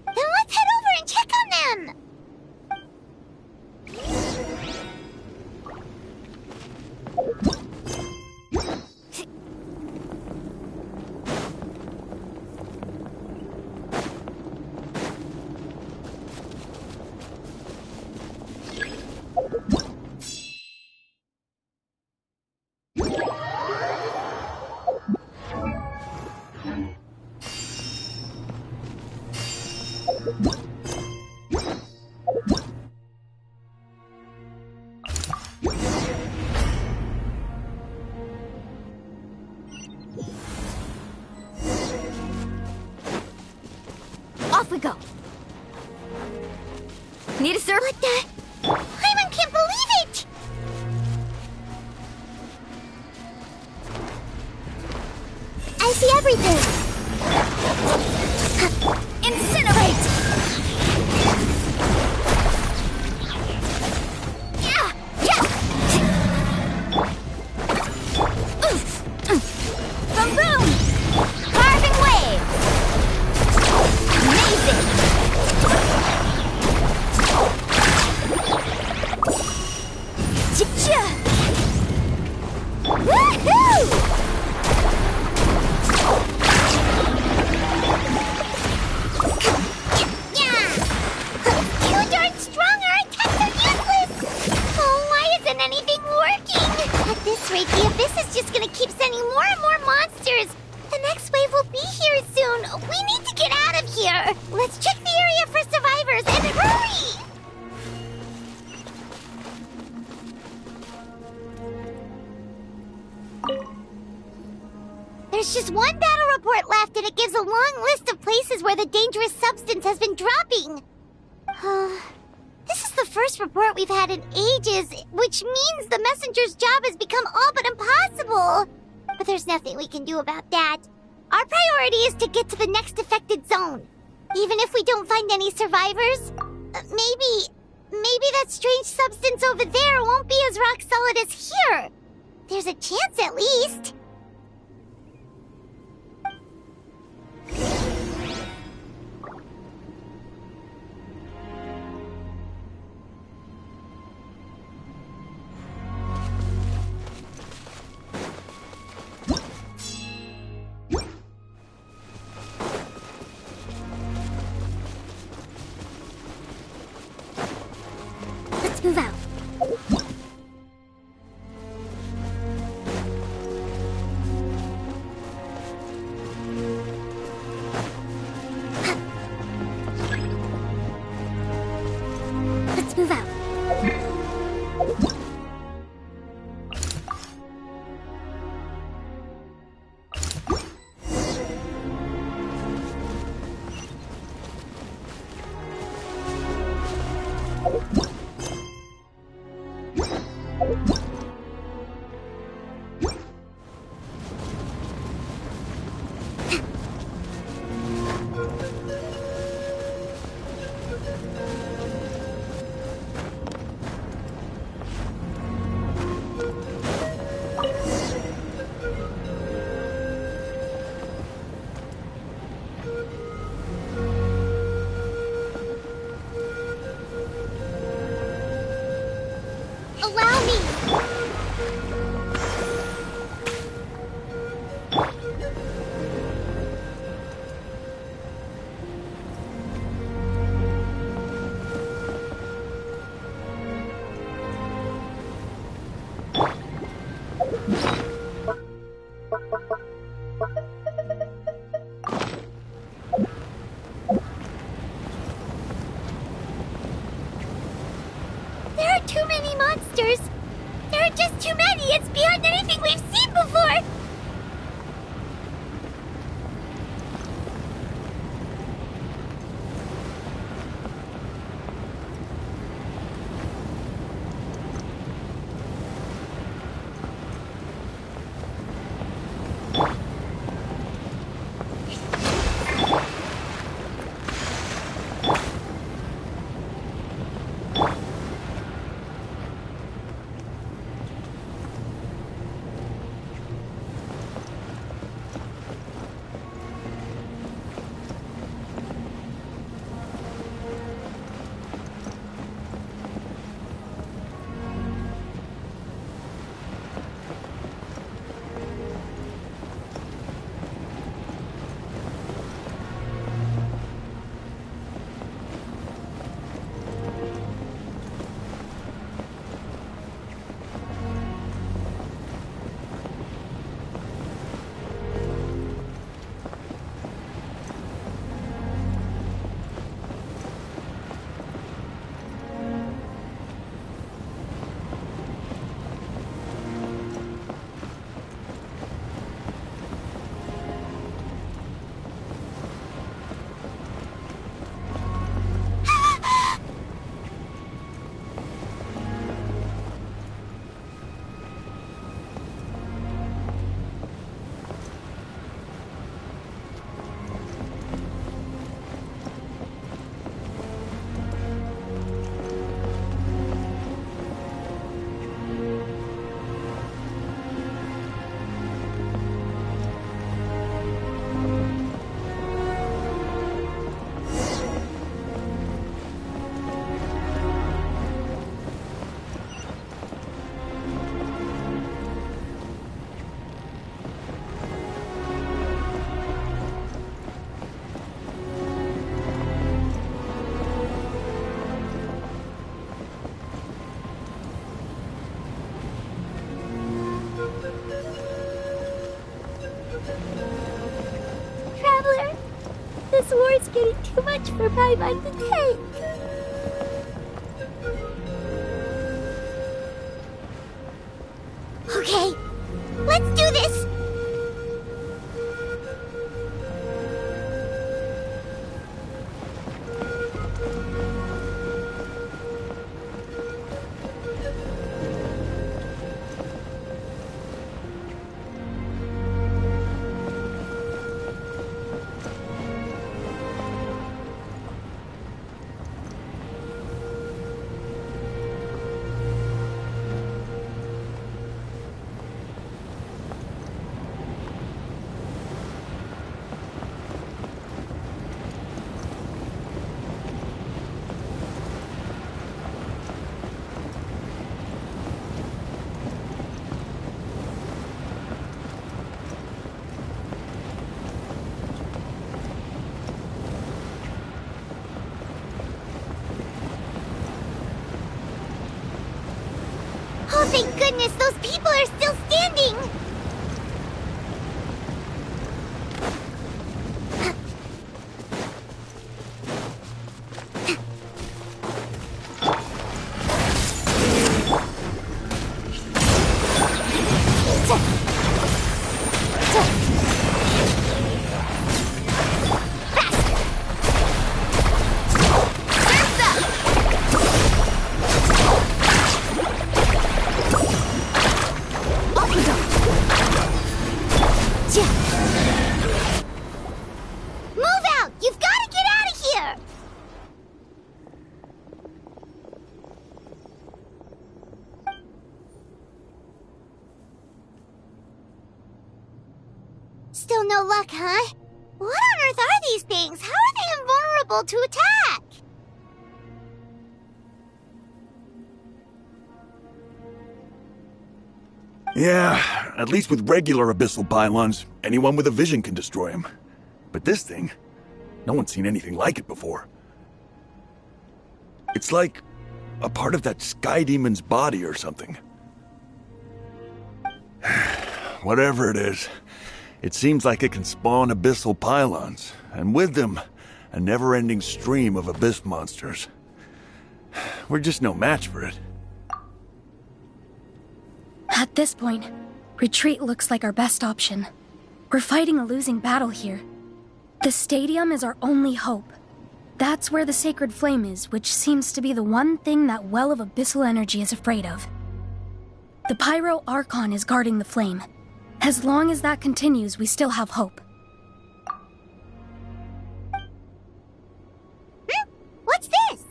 Then let's head over and check on them! Off we go. Need a sir? What the? Hyman can't believe it! I see everything. Incinerate! Yeah! Yeah! Boom boom! Carving wave! Amazing! Cha-cha! Woohoo! Too darn strong, our attacks are useless! Oh, why isn't anything working? At this rate, the Abyss is just gonna keep sending more and more monsters. The next wave will be here soon. We need to get out of here. Let's check the area for survivors and hurry! There's just one battle report left, and it gives a long list of places where the dangerous substance has been dropping. This is the first report we've had in ages, which means the messenger's job has become all but impossible. But there's nothing we can do about that. Our priority is to get to the next affected zone. Even if we don't find any survivors, maybe that strange substance over there won't be as rock solid as here. There's a chance at least. Let's move out. Let's move out. It's beyond anything we've seen before! This war's getting too much for my mind to take. Okay, let's do this! Oh, thank goodness, those people are still standing! Still no luck, huh? What on earth are these things? How are they invulnerable to attack? Yeah, at least with regular abyssal pylons, anyone with a vision can destroy them. But this thing, no one's seen anything like it before. It's like a part of that sky demon's body or something. Whatever it is, it seems like it can spawn abyssal pylons, and with them, a never-ending stream of abyss monsters. We're just no match for it. At this point, retreat looks like our best option. We're fighting a losing battle here. The stadium is our only hope. That's where the sacred flame is, which seems to be the one thing that well of abyssal energy is afraid of. The Pyro Archon is guarding the flame. As long as that continues, we still have hope. What's this?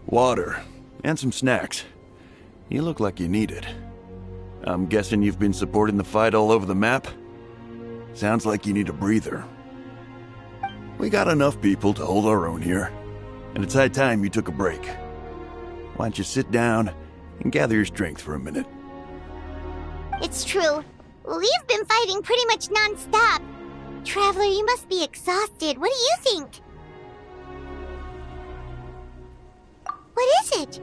Water. And some snacks. You look like you need it. I'm guessing you've been supporting the fight all over the map? Sounds like you need a breather. We got enough people to hold our own here, and it's high time you took a break. Why don't you sit down and gather your strength for a minute? It's true. We've been fighting pretty much non-stop. Traveler, you must be exhausted. What do you think? What is it?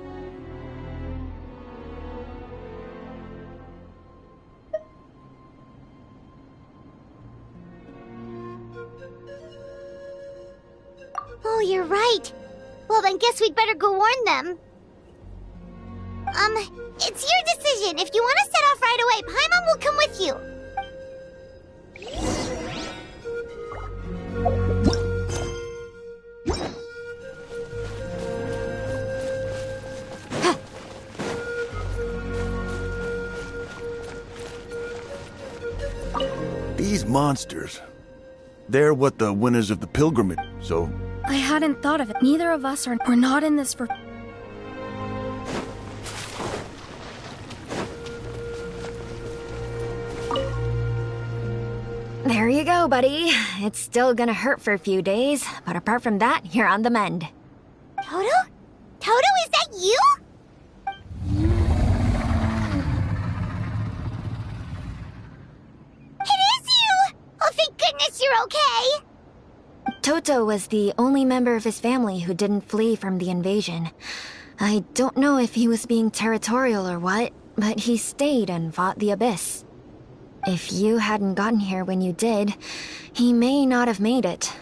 Oh, you're right. Well, then guess we'd better go warn them. It's your decision. If you want to set off right away, Paimon will come with you. These monsters, they're what the winners of the pilgrimage, so... I hadn't thought of it. Neither of us are... We're not in this for... There you go, buddy. It's still gonna hurt for a few days, but apart from that, you're on the mend. Toto? Toto, is that you? It is you! Oh, thank goodness you're okay! Toto was the only member of his family who didn't flee from the invasion. I don't know if he was being territorial or what, but he stayed and fought the Abyss. If you hadn't gotten here when you did, he may not have made it.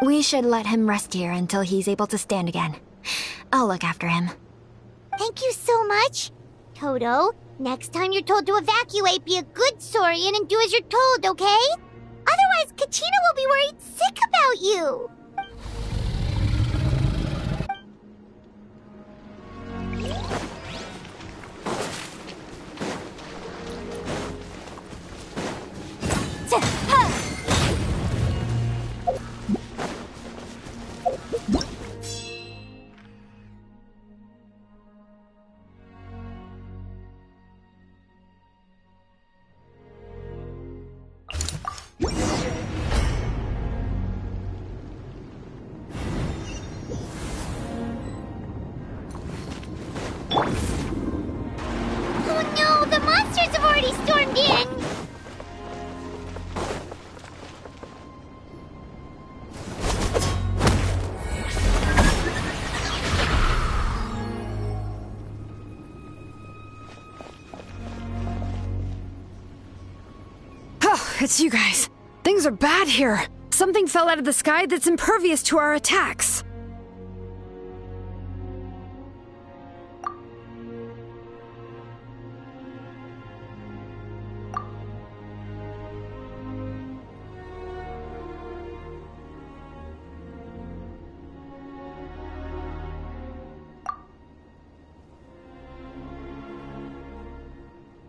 We should let him rest here until he's able to stand again. I'll look after him. Thank you so much. Toto, next time you're told to evacuate, be a good Saurian and do as you're told, okay? Otherwise, Kachina will be worried sick about you. Oh no, the monsters have already stormed in! Oh, it's you guys. Things are bad here. Something fell out of the sky that's impervious to our attacks.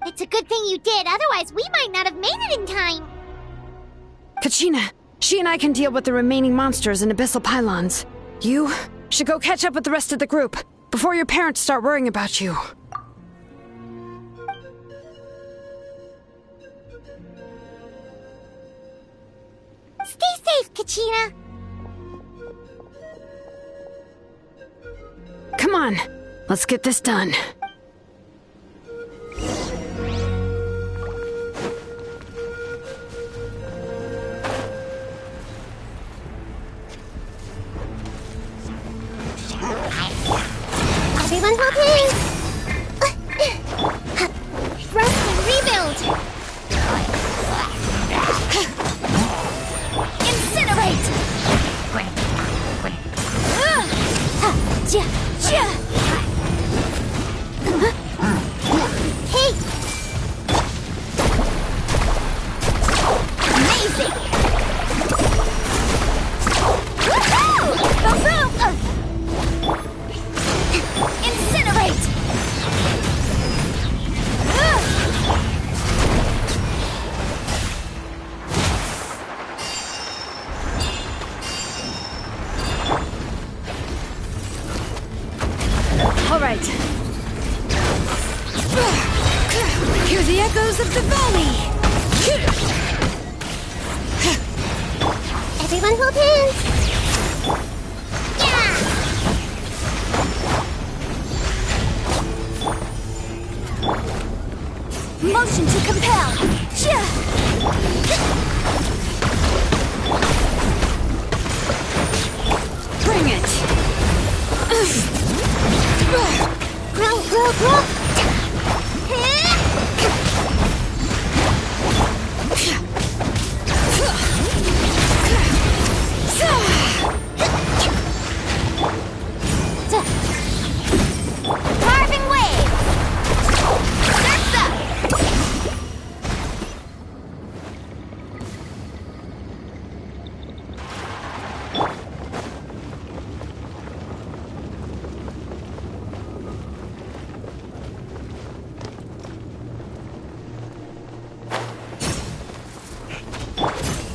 It's a good thing you did, otherwise we might not have made it in time. Kachina, she and I can deal with the remaining monsters and abyssal pylons. You should go catch up with the rest of the group before your parents start worrying about you. Stay safe, Kachina. Come on, let's get this done. Everyone hold hands! Rest and rebuild! Incinerate! Hey! right. Hear the echoes of the valley. Everyone hold hands. Yeah! Motion to compel! Bring it! Grow, grow, grow! Carving wave! That's up!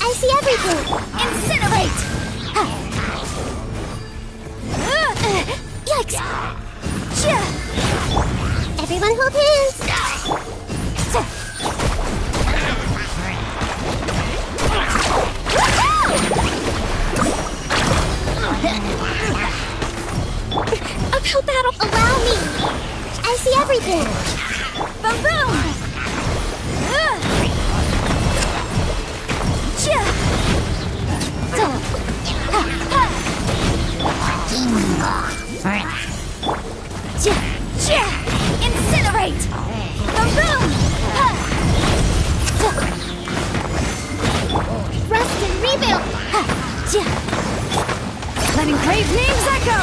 I see everything! Incinerate! Yikes! Everyone hold hands! Uphill battle! Allow me! I see everything! Boom boom! Incinerate! Boom boom! Rest and rebuild! Letting grave names echo!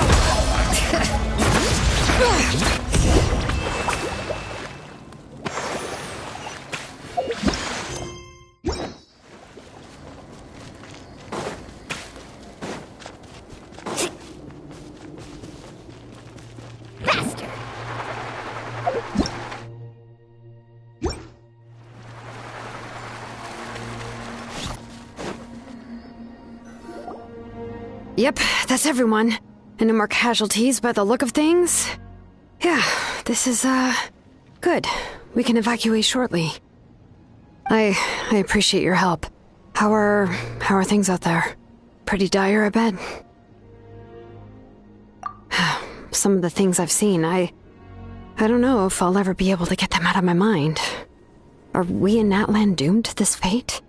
Yep, that's everyone. And no more casualties by the look of things. Yeah, this is, good. We can evacuate shortly. I appreciate your help. How are things out there? Pretty dire, I bet. Some of the things I've seen, I don't know if I'll ever be able to get them out of my mind. Are we in Natlan doomed to this fate?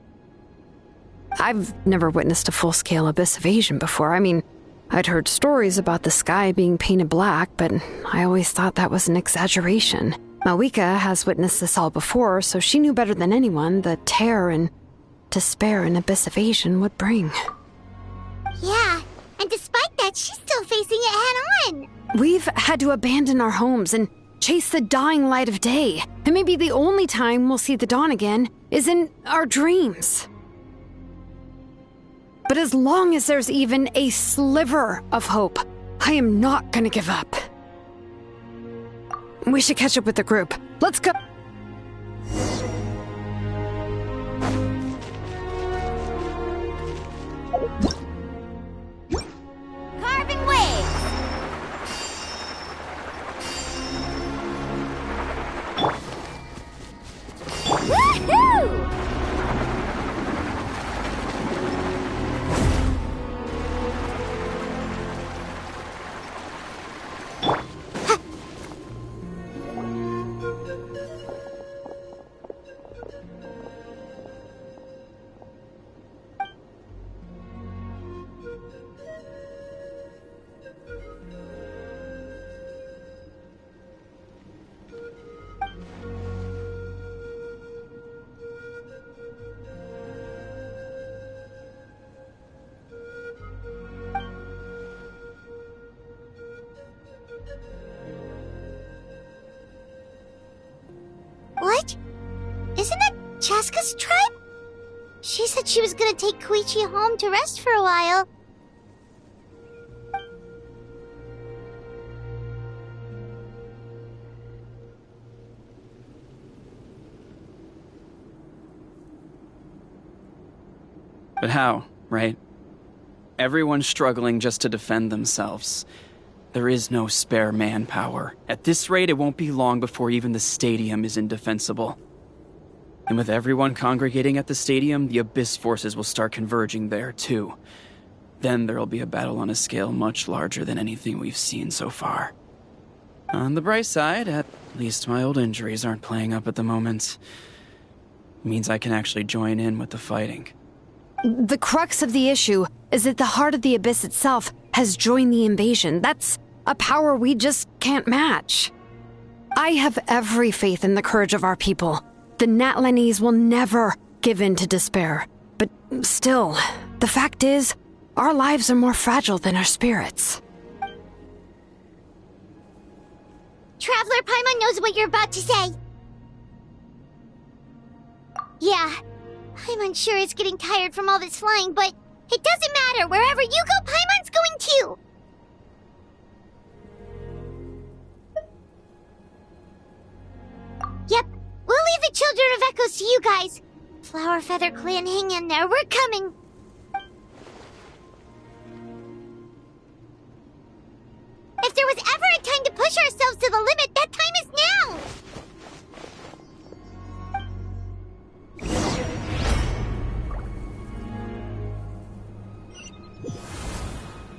I've never witnessed a full-scale abyss invasion before. I mean, I'd heard stories about the sky being painted black, but I always thought that was an exaggeration. Malika has witnessed this all before, so she knew better than anyone the terror and despair an abyss invasion would bring. Yeah, and despite that, she's still facing it head-on! We've had to abandon our homes and chase the dying light of day. And maybe the only time we'll see the dawn again is in our dreams. But as long as there's even a sliver of hope, I am not gonna give up. We should catch up with the group. Let's go! Carving waves! Woohoo! What? Isn't that Chaska's tribe? She said she was gonna take Koichi home to rest for a while. But how, right? Everyone's struggling just to defend themselves. There is no spare manpower. At this rate, it won't be long before even the stadium is indefensible. And with everyone congregating at the stadium, the Abyss forces will start converging there, too. Then there'll be a battle on a scale much larger than anything we've seen so far. On the bright side, at least my old injuries aren't playing up at the moment. Means I can actually join in with the fighting. The crux of the issue is that the heart of the Abyss itself has joined the invasion. That's a power we just can't match. I have every faith in the courage of our people. The Natlanese will never give in to despair. But still, the fact is, our lives are more fragile than our spirits. Traveler Paimon knows what you're about to say. Yeah, Paimon sure is getting tired from all this flying, but it doesn't matter. Wherever you go, Paimon's going too. Yep, we'll leave the Children of Echoes to you guys. Flower Feather Clan, hang in there. We're coming. If there was ever a time to push ourselves to the limit, that time is now!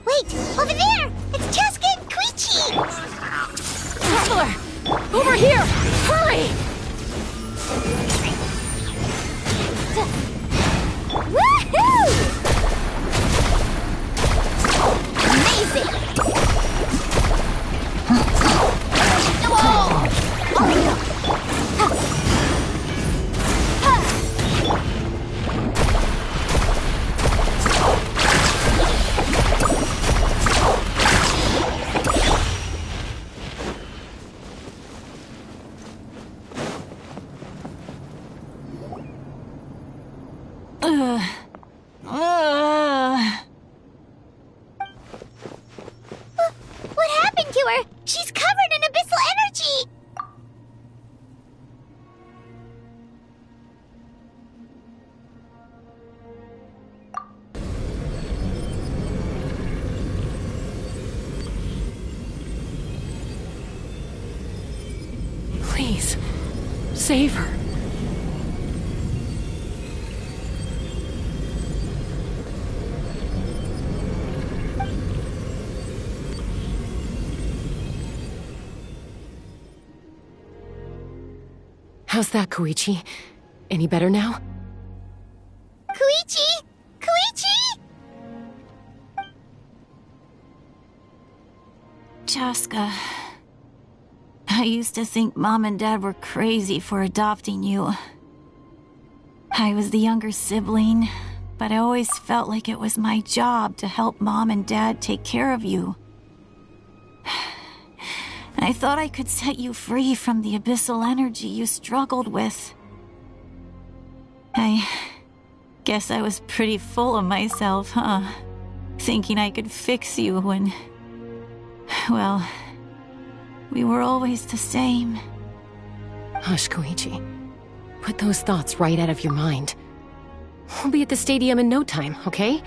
Wait! Over there! It's Cheska and Koichi! Traveler! Over here! Hurry! Woohoo! Amazing! What happened to her? She's covered in abyssal energy! Please, save her. How's that, Koichi? Any better now? Koichi! Koichi! Cheska, I used to think Mom and Dad were crazy for adopting you. I was the younger sibling, but I always felt like it was my job to help Mom and Dad take care of you. I thought I could set you free from the abyssal energy you struggled with. I guess I was pretty full of myself, huh? Thinking I could fix you when... well, we were always the same. Hush, Koichi. Put those thoughts right out of your mind. We'll be at the stadium in no time, okay?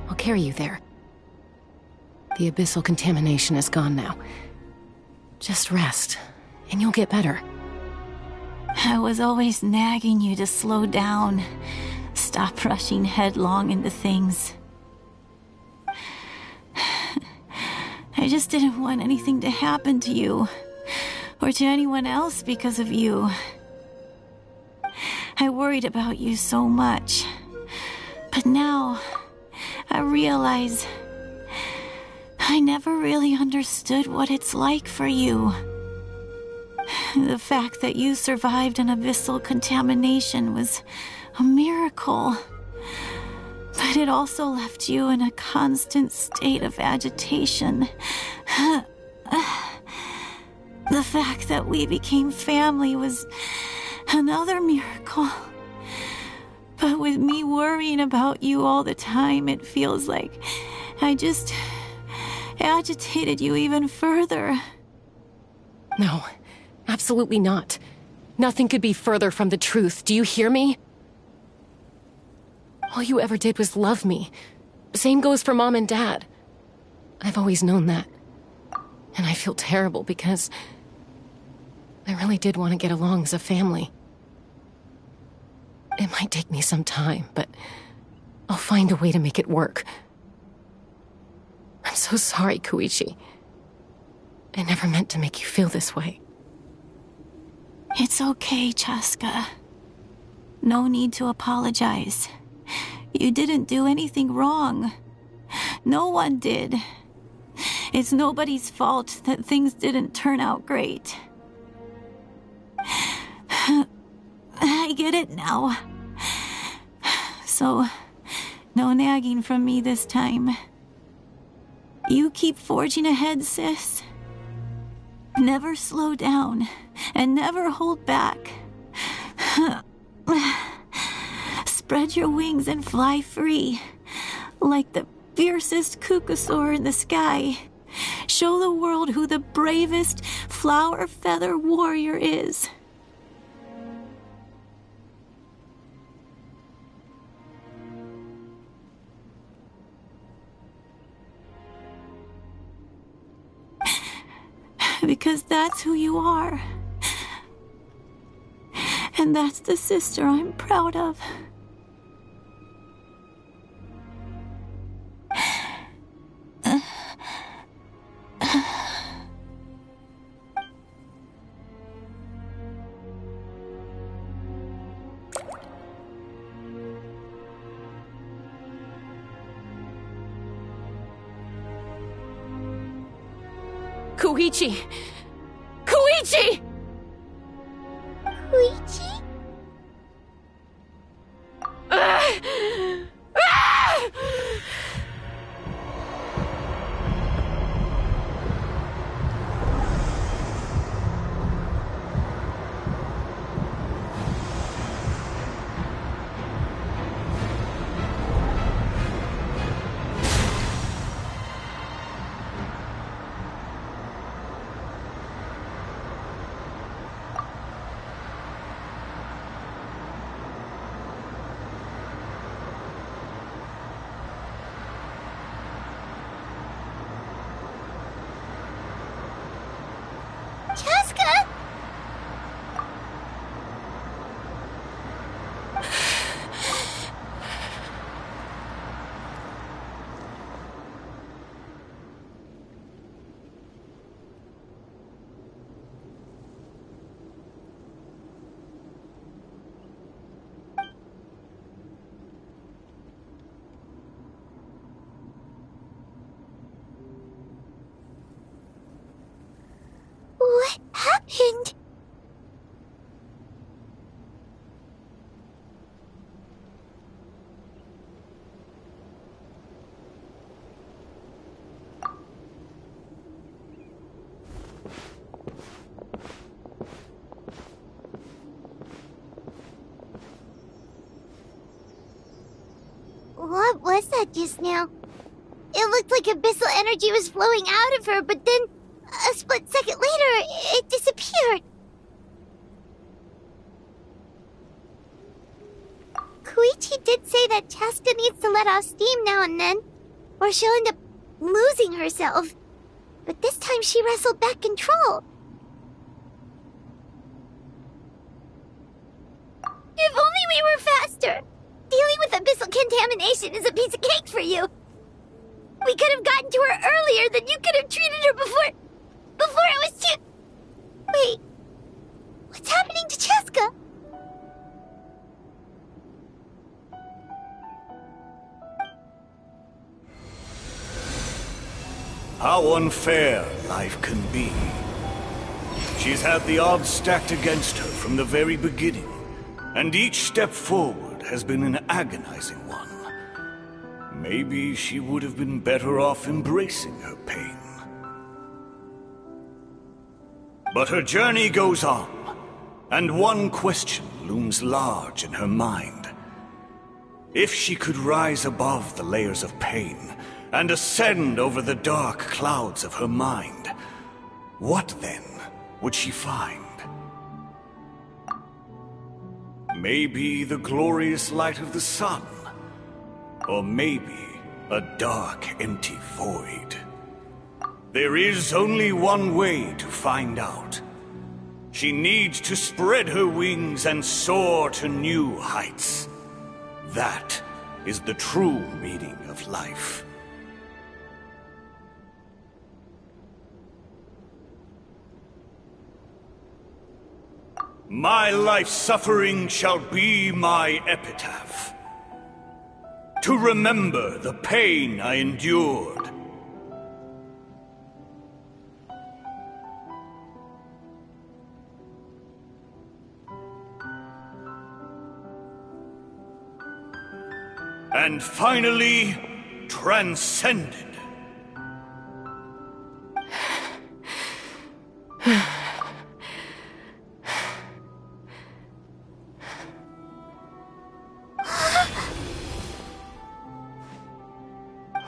I'll carry you there. The abyssal contamination is gone now. Just rest, and you'll get better. I was always nagging you to slow down. Stop rushing headlong into things. I just didn't want anything to happen to you, or to anyone else because of you. I worried about you so much. But now, I realize I never really understood what it's like for you. The fact that you survived an abyssal contamination was a miracle. But it also left you in a constant state of agitation. The fact that we became family was another miracle. But with me worrying about you all the time, it feels like I just agitated you even further. No, absolutely not. Nothing could be further from the truth. Do you hear me? All you ever did was love me. Same goes for Mom and Dad. I've always known that. And I feel terrible because I really did want to get along as a family. It might take me some time, but I'll find a way to make it work. I'm so sorry, Koichi. I never meant to make you feel this way. It's okay, Chaska. No need to apologize. You didn't do anything wrong. No one did. It's nobody's fault that things didn't turn out great. I get it now. So, no nagging from me this time. You keep forging ahead, sis. Never slow down, and never hold back. Spread your wings and fly free, like the fiercest kukasaur in the sky. Show the world who the bravest flower feather warrior is. Because that's who you are. And that's the sister I'm proud of. Koichi! Koichi! Koichi? Chaska? What happened? What was that just now? It looked like abyssal energy was flowing out of her, but then a split second later, it disappeared. Koichi did say that Chaska needs to let off steam now and then, or she'll end up losing herself. But this time she wrestled back control. If only we were faster! Dealing with abyssal contamination is a piece of cake for you. We could have gotten to her earlier, then you could have treated her before it was too... Wait, what's happening to Chaska? How unfair life can be. She's had the odds stacked against her from the very beginning, and each step forward has been an agonizing one. Maybe she would have been better off embracing her pain. But her journey goes on, and one question looms large in her mind. If she could rise above the layers of pain and ascend over the dark clouds of her mind, what then would she find? Maybe the glorious light of the sun, or maybe a dark, empty void. There is only one way to find out. She needs to spread her wings and soar to new heights. That is the true meaning of life. My life's suffering shall be my epitaph. To remember the pain I endured. And finally, transcended.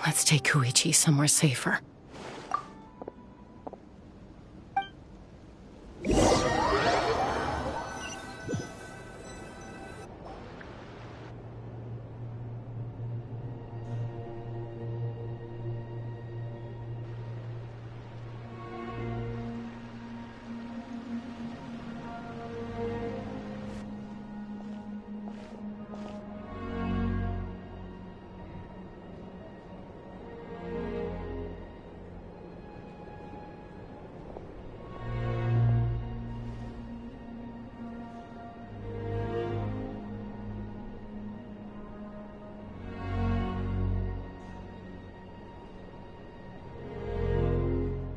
Let's take Koichi somewhere safer.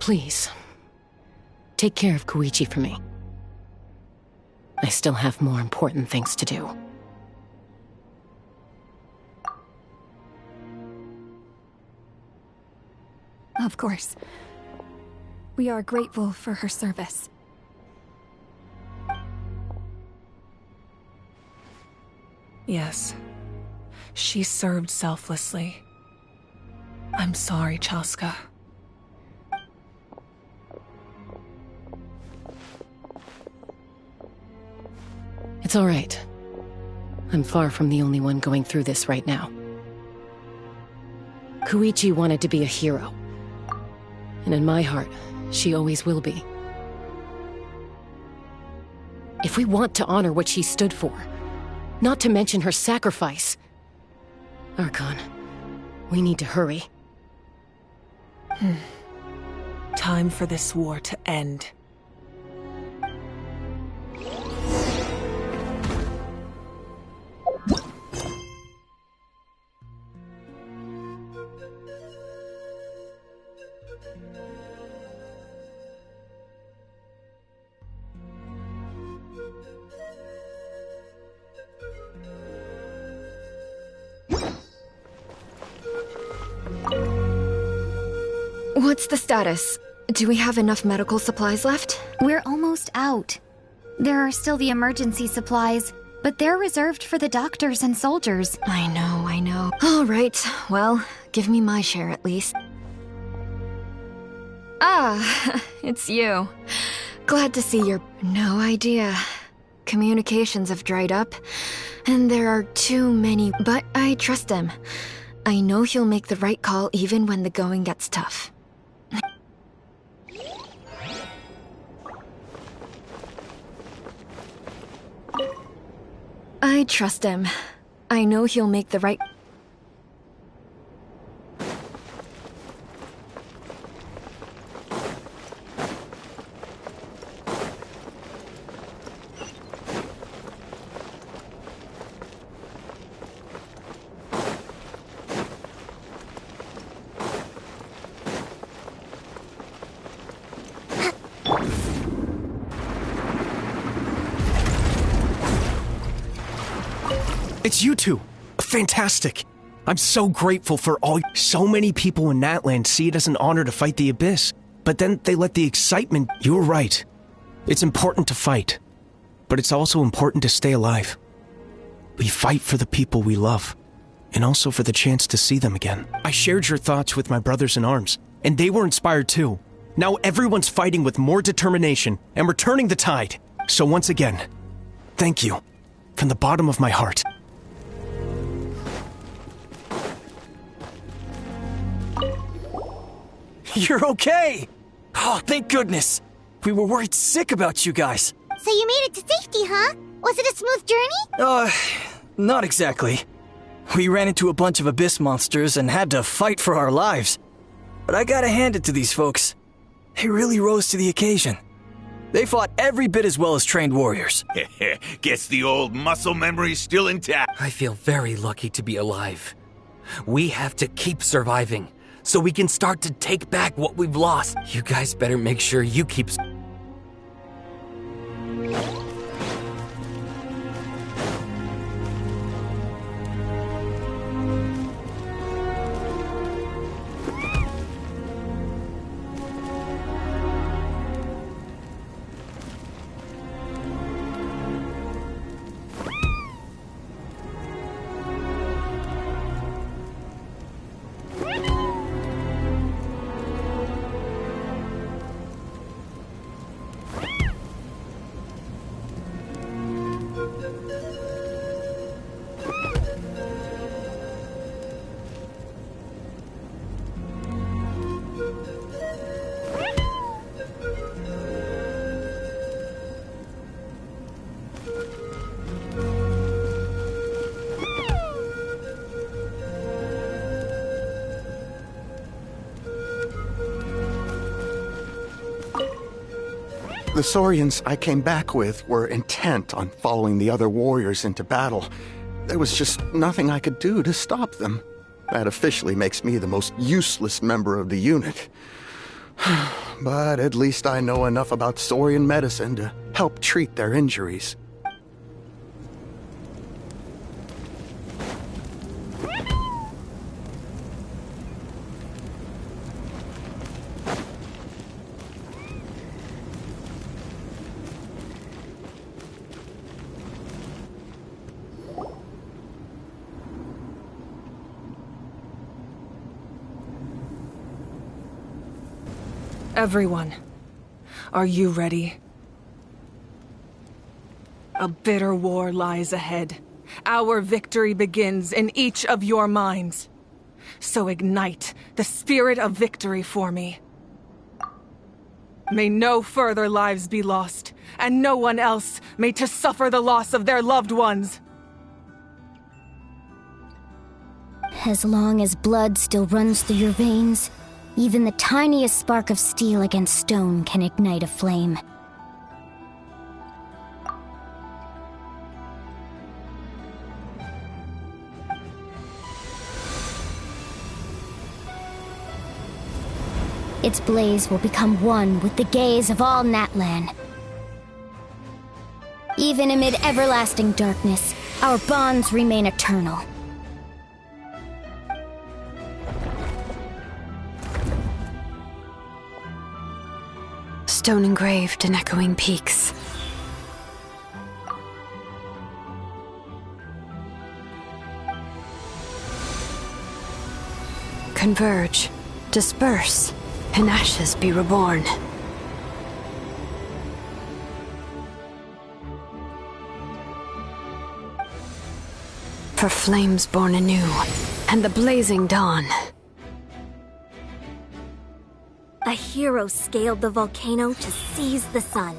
Please, take care of Koichi for me. I still have more important things to do. Of course. We are grateful for her service. Yes. She served selflessly. I'm sorry, Chaska. It's all right. I'm far from the only one going through this right now. Koichi wanted to be a hero. And in my heart, she always will be. If we want to honor what she stood for, not to mention her sacrifice, Archon, we need to hurry. Time for this war to end. What's the status? Do we have enough medical supplies left? We're almost out. There are still the emergency supplies, but they're reserved for the doctors and soldiers. I know. All right, well, give me my share at least. Ah, it's you. Glad to see you're... No idea. Communications have dried up, and there are too many, but I trust him. I know he'll make the right call even when the going gets tough. I trust him. I know he'll make the right... It's you two! Fantastic! I'm so grateful for all... So many people in Natland see it as an honor to fight the Abyss, but then they let the excitement... You're right. It's important to fight, but it's also important to stay alive. We fight for the people we love, and also for the chance to see them again. I shared your thoughts with my brothers in arms, and they were inspired too. Now everyone's fighting with more determination and returning the tide. So once again, thank you, from the bottom of my heart. You're okay! Oh, thank goodness! We were worried sick about you guys. So you made it to safety, huh? Was it a smooth journey? Not exactly. We ran into a bunch of abyss monsters and had to fight for our lives. But I gotta hand it to these folks. They really rose to the occasion. They fought every bit as well as trained warriors. Guess the old muscle memory's still intact. I feel very lucky to be alive. We have to keep surviving, so we can start to take back what we've lost. You guys better make sure you keep... The Saurians I came back with were intent on following the other warriors into battle. There was just nothing I could do to stop them. That officially makes me the most useless member of the unit. But at least I know enough about Saurian medicine to help treat their injuries. Everyone, are you ready? A bitter war lies ahead. Our victory begins in each of your minds. So ignite the spirit of victory for me. May no further lives be lost, and no one else may to suffer the loss of their loved ones. As long as blood still runs through your veins, even the tiniest spark of steel against stone can ignite a flame. Its blaze will become one with the gaze of all Natlan. Even amid everlasting darkness, our bonds remain eternal. Stone engraved in echoing peaks. Converge, disperse, in ashes be reborn. For flames born anew, and the blazing dawn. A hero scaled the volcano to seize the sun.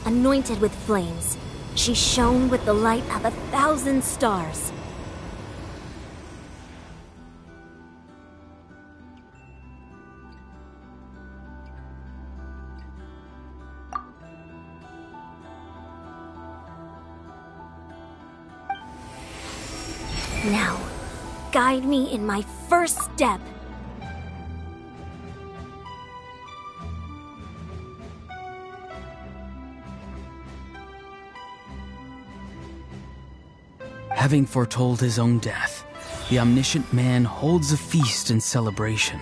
Anointed with flames, she shone with the light of 1,000 stars. Now, guide me in my first step. Having foretold his own death, the omniscient man holds a feast in celebration.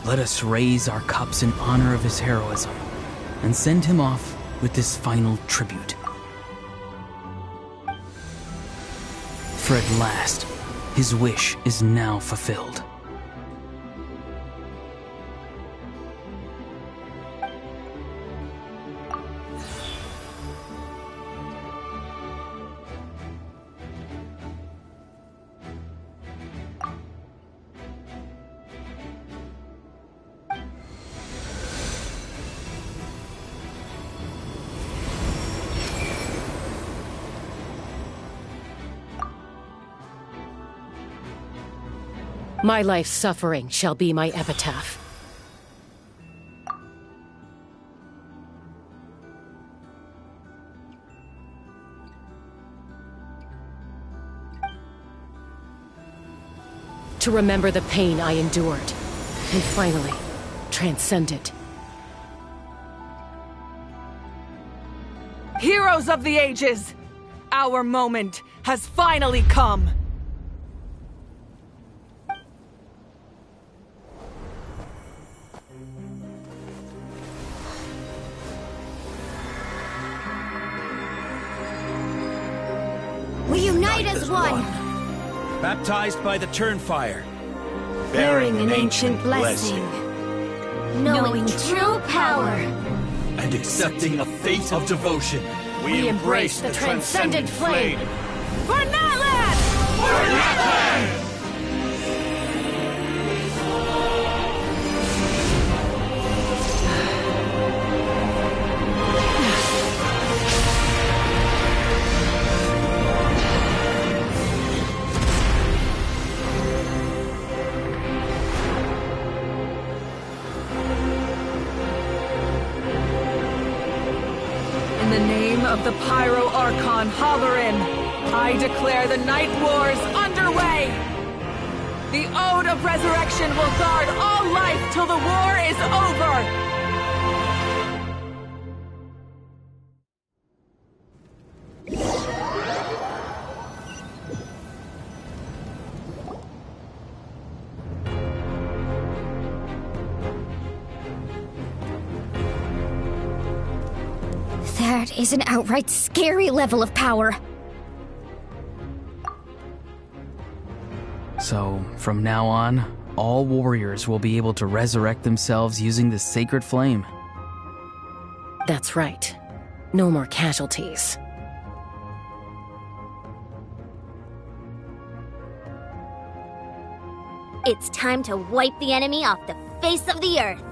Let us raise our cups in honor of his heroism and send him off with this final tribute. For at last, his wish is now fulfilled. My life's suffering shall be my epitaph. To remember the pain I endured, and finally, transcend it. Heroes of the ages! Our moment has finally come! We unite as one! Baptized by the Turnfire. Bearing an ancient blessing. Knowing true power. And accepting a fate of devotion. We embrace the transcendent flame! For Natlan! For Natlan! In the name of the Pyro Archon Halloran, I declare the Night Wars underway! The Ode of Resurrection will guard all life till the war is over! That is an outright scary level of power. So, from now on, all warriors will be able to resurrect themselves using the sacred flame. That's right. No more casualties. It's time to wipe the enemy off the face of the earth.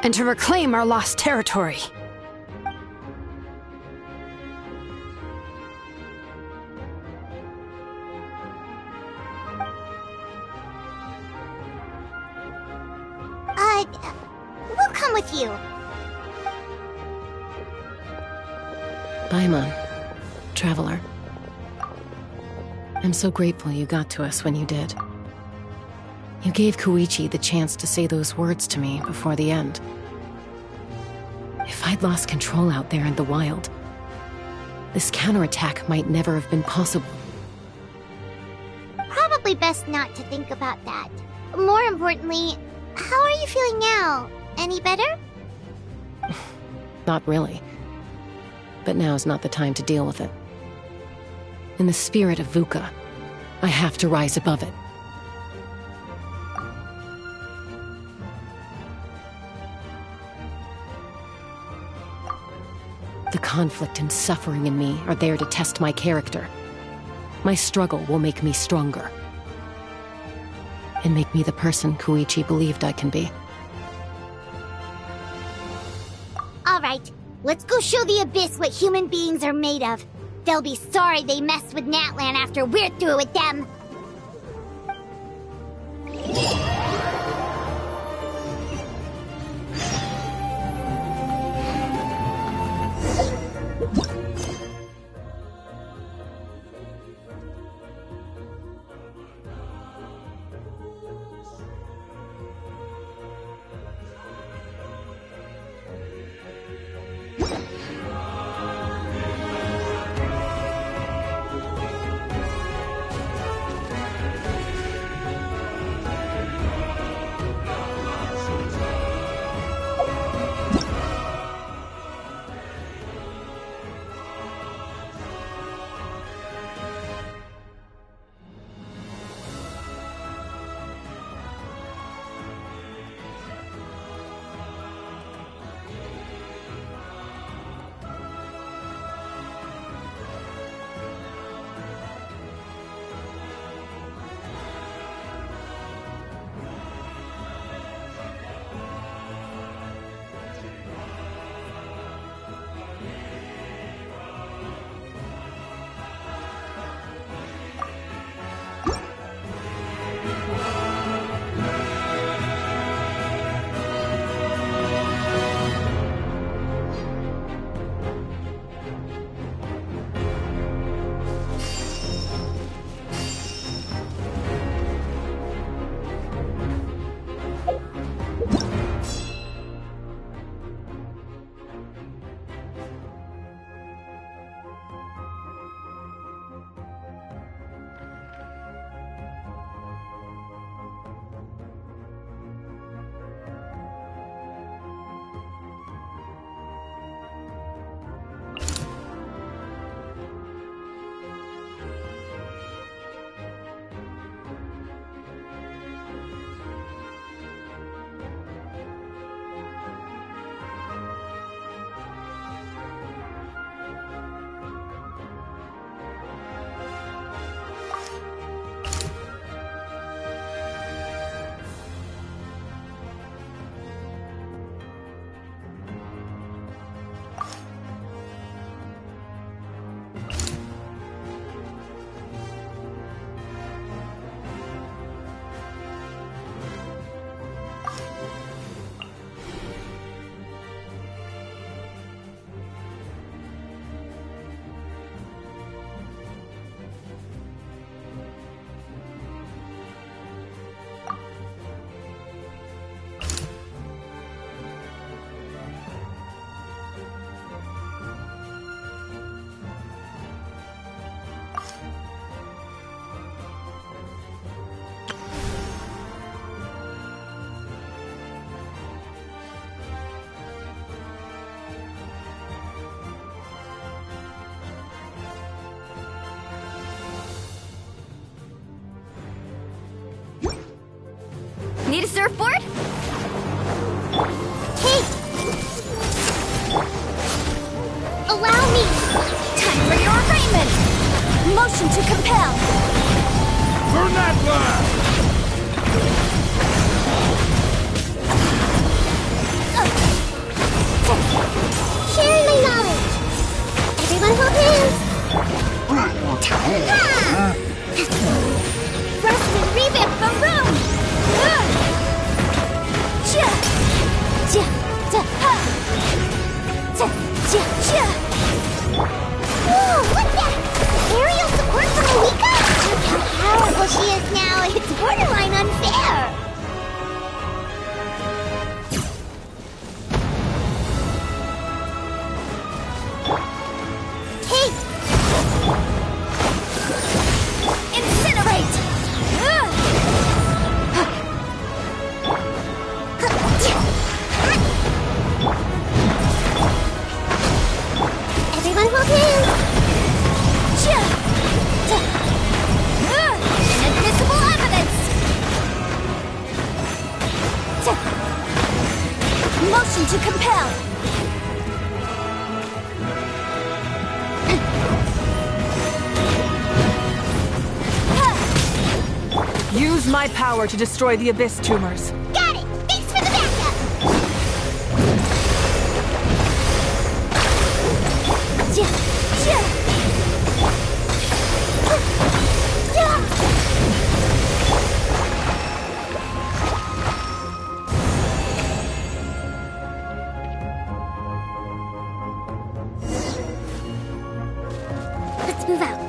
And to reclaim our lost territory. We'll come with you. Paimon, traveler. I'm so grateful you got to us when you did. You gave Koichi the chance to say those words to me before the end. If I'd lost control out there in the wild, this counterattack might never have been possible. Probably best not to think about that. More importantly, how are you feeling now? Any better? Not really. But now's not the time to deal with it. In the spirit of VUCA, I have to rise above it. The conflict and suffering in me are there to test my character. My struggle will make me stronger. And make me the person Koichi believed I can be. Alright, let's go show the Abyss what human beings are made of. They'll be sorry they messed with Natlan after we're through with them. Need a surfboard? Hey! Allow me! Time for your arraignment! Motion to compel! Burn that blast! Sharing my knowledge! Everyone hold hands! Rust and revamp the room! Whoa, what's that? Aerial support from Alika? Look how powerful she is now. It's borderline unfair. Hey! Incinerate! Everyone hold hands! Inadmissible evidence! Motion to compel! Use my power to destroy the Abyss tumors. Got it! Thanks for the backup! Let's move out.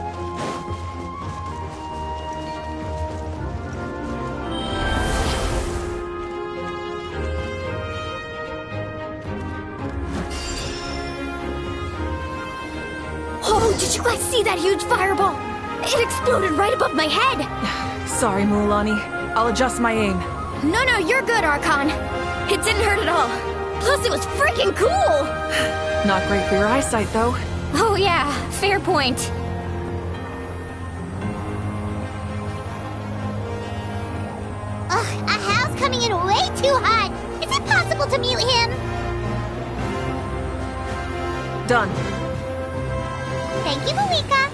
Oh, did you guys see that huge fireball? It exploded right above my head! Sorry, Mualani. I'll adjust my aim. No, you're good, Archon. It didn't hurt at all. Plus, it was freaking cool! Not great for your eyesight, though. Oh yeah, fair point. Ugh, Ahal's coming in way too hot. Is it possible to mute him? Done. Thank you, Malika.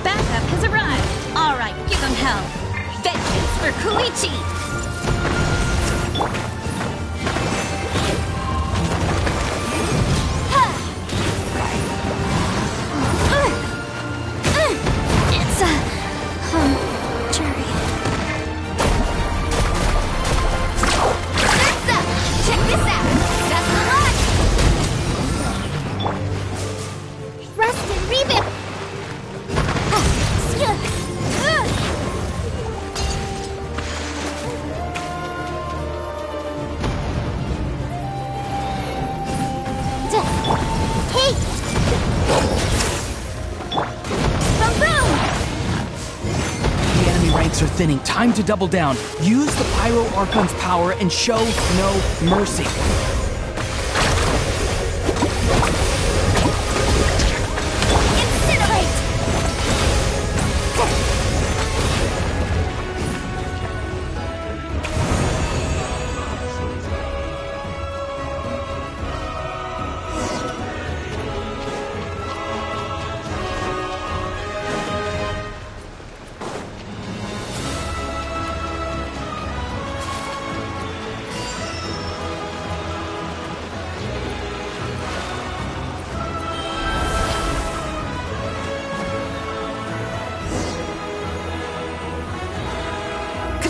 Backup has arrived. All right, give them hell. Vengeance for Koichi. It's jury. That's up. Check this out. That's the lot. Rust and revamp. Hey! The enemy ranks are thinning. Time to double down. Use the Pyro Archon's power and show no mercy.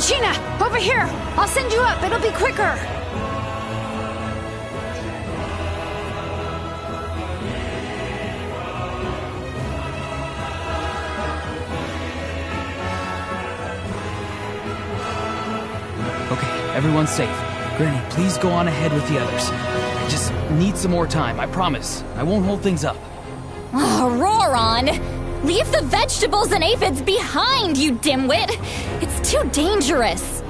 Sheena, over here! I'll send you up, it'll be quicker! Okay, everyone's safe. Granny, please go on ahead with the others. I just need some more time, I promise. I won't hold things up. Oh, Roron! Leave the vegetables and aphids behind, you dimwit! It's too dangerous!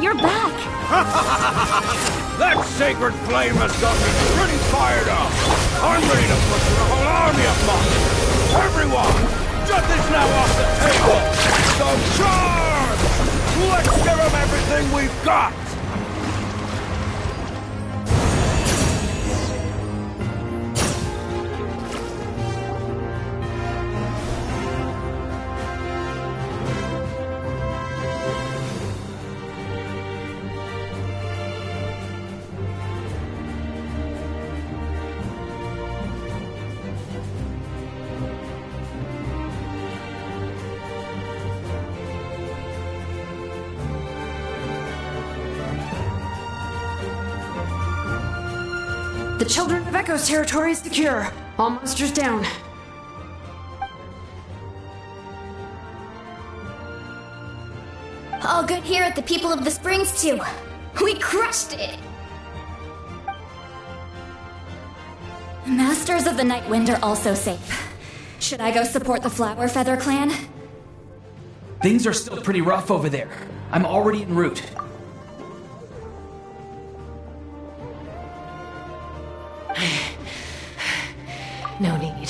You're back! That sacred flame has got me pretty fired up! I'm ready to put the whole army of monsters! Everyone! Death is now off the table! So charge! Let's give them everything we've got! The Children of Echo's territory is secure. All monsters down. All good here at the People of the Springs, too. We crushed it! Masters of the Night Wind are also safe. Should I go support the Flower Feather clan? Things are still pretty rough over there. I'm already en route. No need.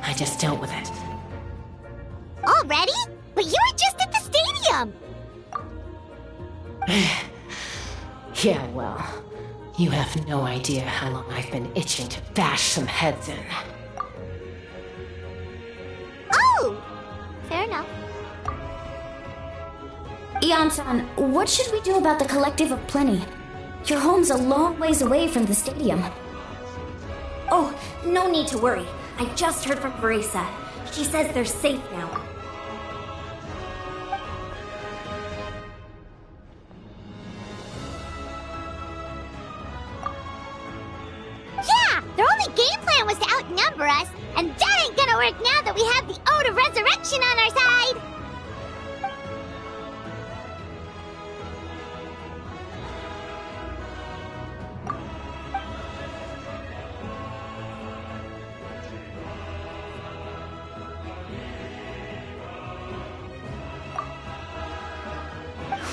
I just dealt with it. Already? But you were just at the stadium! Yeah, well, you have no idea how long I've been itching to bash some heads in. Oh! Fair enough. Ian-san, what should we do about the Collective of Plenty? Your home's a long ways away from the stadium. Oh, no need to worry. I just heard from Verisa. She says they're safe now. Yeah! Their only game plan was to outnumber us, and that ain't gonna work now that we have the Ode of Resurrection on our side!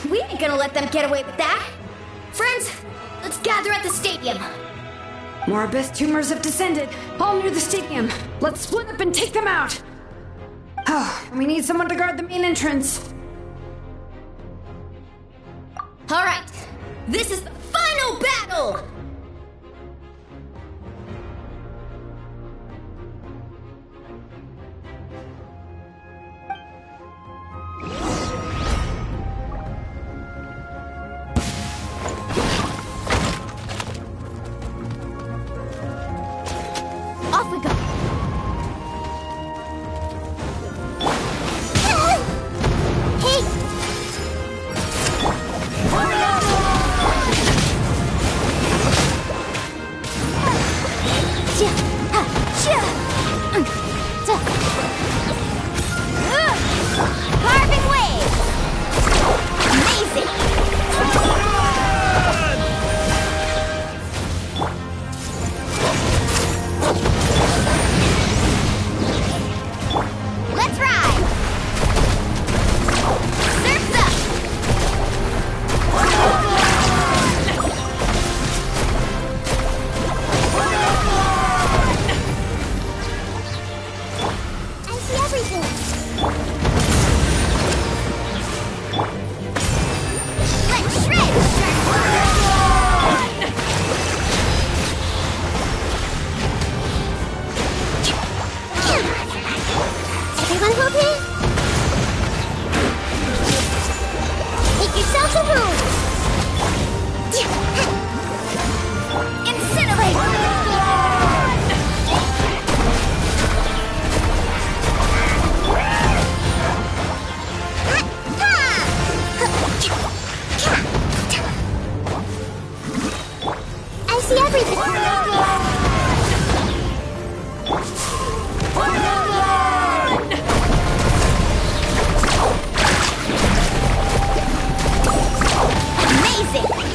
We ain't gonna let them get away with that! Friends, let's gather at the stadium! More abyss tumors have descended, all near the stadium. Let's split up and take them out! Oh, we need someone to guard the main entrance. Alright, this is the final battle! Off we go! Hey! I see everything. Amazing!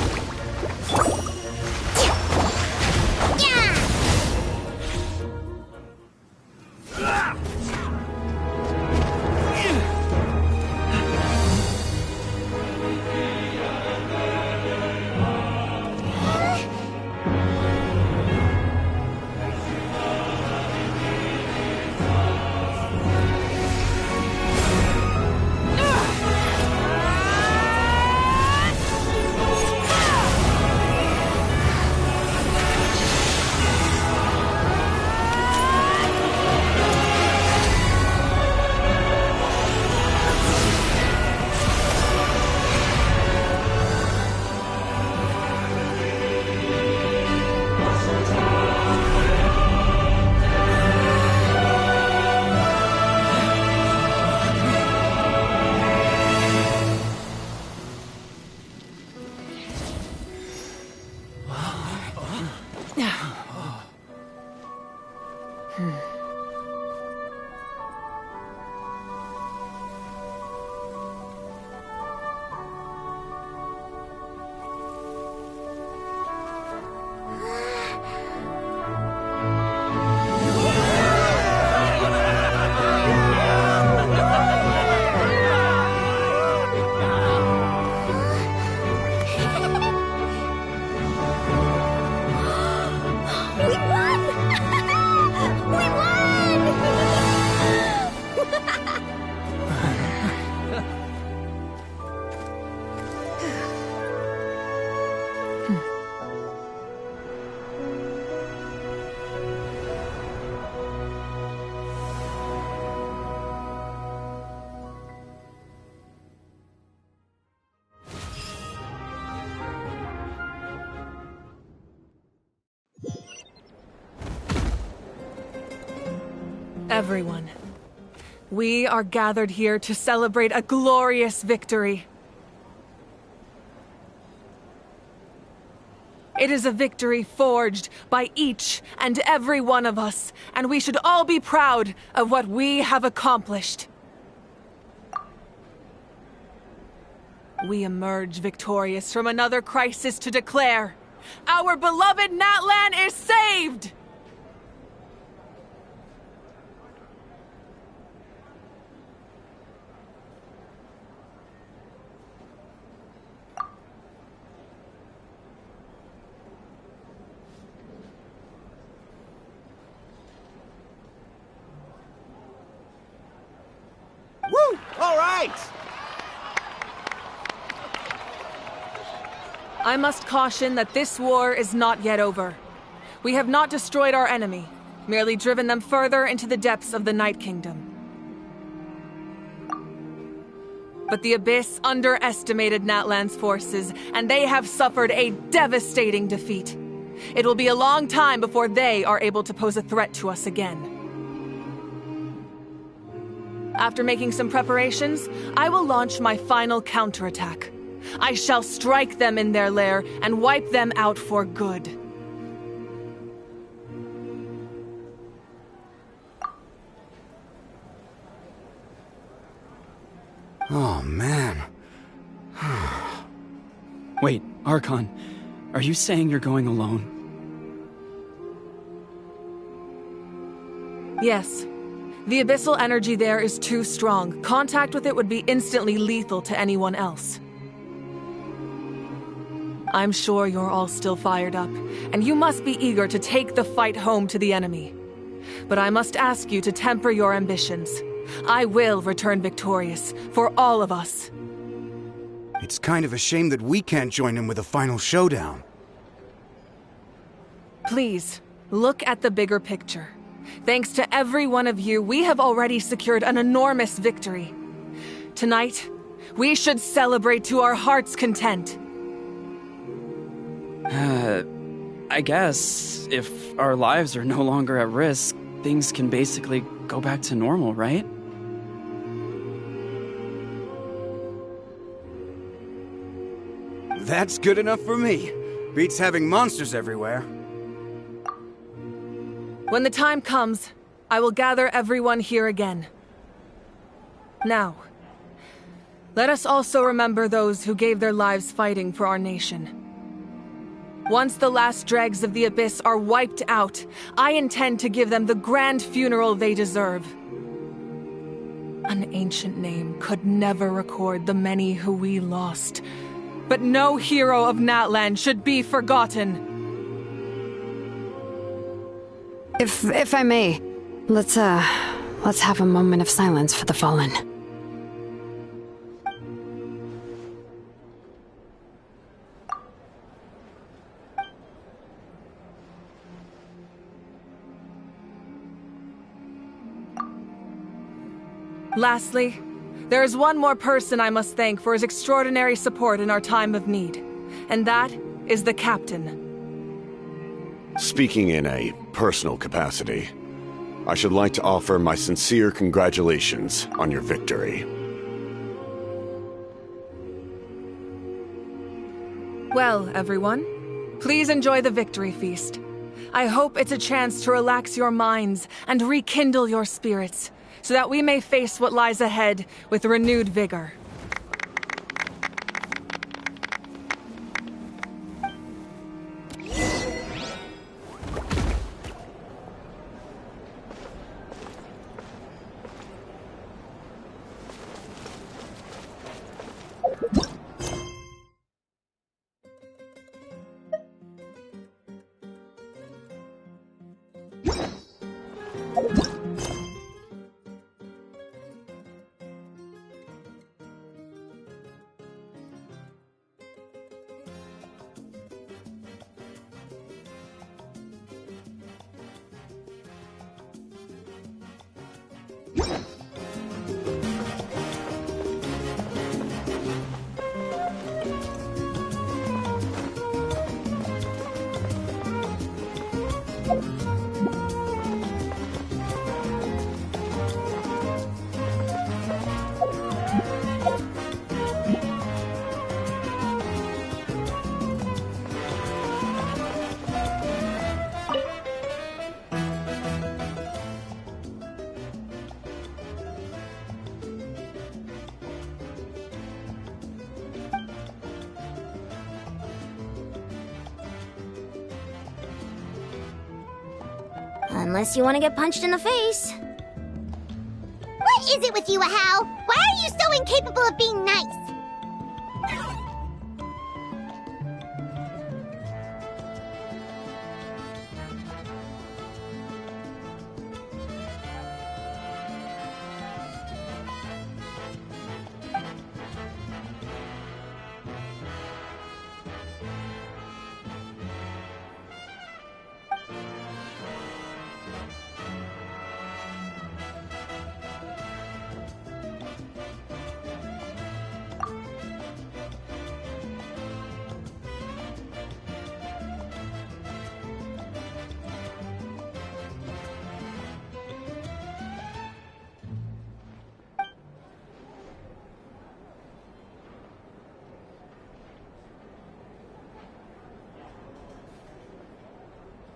Everyone, we are gathered here to celebrate a glorious victory. It is a victory forged by each and every one of us, and we should all be proud of what we have accomplished. We emerge victorious from another crisis to declare, our beloved Natlan is saved! Woo! All right! I must caution that this war is not yet over. We have not destroyed our enemy, merely driven them further into the depths of the Night Kingdom. But the Abyss underestimated Natlan's forces, and they have suffered a devastating defeat. It will be a long time before they are able to pose a threat to us again. After making some preparations, I will launch my final counterattack. I shall strike them in their lair and wipe them out for good. Oh, man. Wait, Archon, are you saying you're going alone? Yes. The abyssal energy there is too strong. Contact with it would be instantly lethal to anyone else. I'm sure you're all still fired up, and you must be eager to take the fight home to the enemy. But I must ask you to temper your ambitions. I will return victorious, for all of us. It's kind of a shame that we can't join in with a final showdown. Please, look at the bigger picture. Thanks to every one of you, we have already secured an enormous victory. Tonight, We should celebrate to our heart's content. I guess if our lives are no longer at risk, things can basically go back to normal, right? That's good enough for me. Beats having monsters everywhere. When the time comes, I will gather everyone here again. Now, let us also remember those who gave their lives fighting for our nation. Once the last dregs of the Abyss are wiped out, I intend to give them the grand funeral they deserve. An ancient name could never record the many who we lost, but no hero of Natlan should be forgotten. If I may, let's have a moment of silence for the fallen. Lastly, there is one more person I must thank for his extraordinary support in our time of need, and that is the Captain. Speaking in a personal capacity, I should like to offer my sincere congratulations on your victory. Well, everyone, please enjoy the victory feast. I hope it's a chance to relax your minds and rekindle your spirits, so that we may face what lies ahead with renewed vigor. Unless you want to get punched in the face. What is it with you, Ahau? Why are you so incapable of being nice?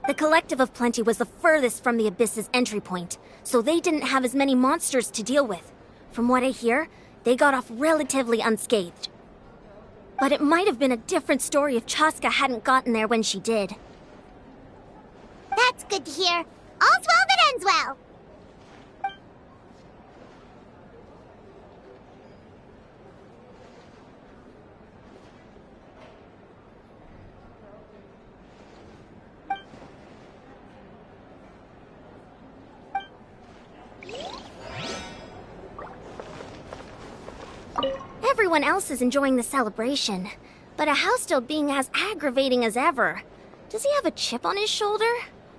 The Collective of Plenty was the furthest from the Abyss's entry point, so they didn't have as many monsters to deal with. From what I hear, they got off relatively unscathed. But it might have been a different story if Chaska hadn't gotten there when she did. That's good to hear. All's well that ends well. Everyone else is enjoying the celebration, but Ahau's still being as aggravating as ever. Does he have a chip on his shoulder?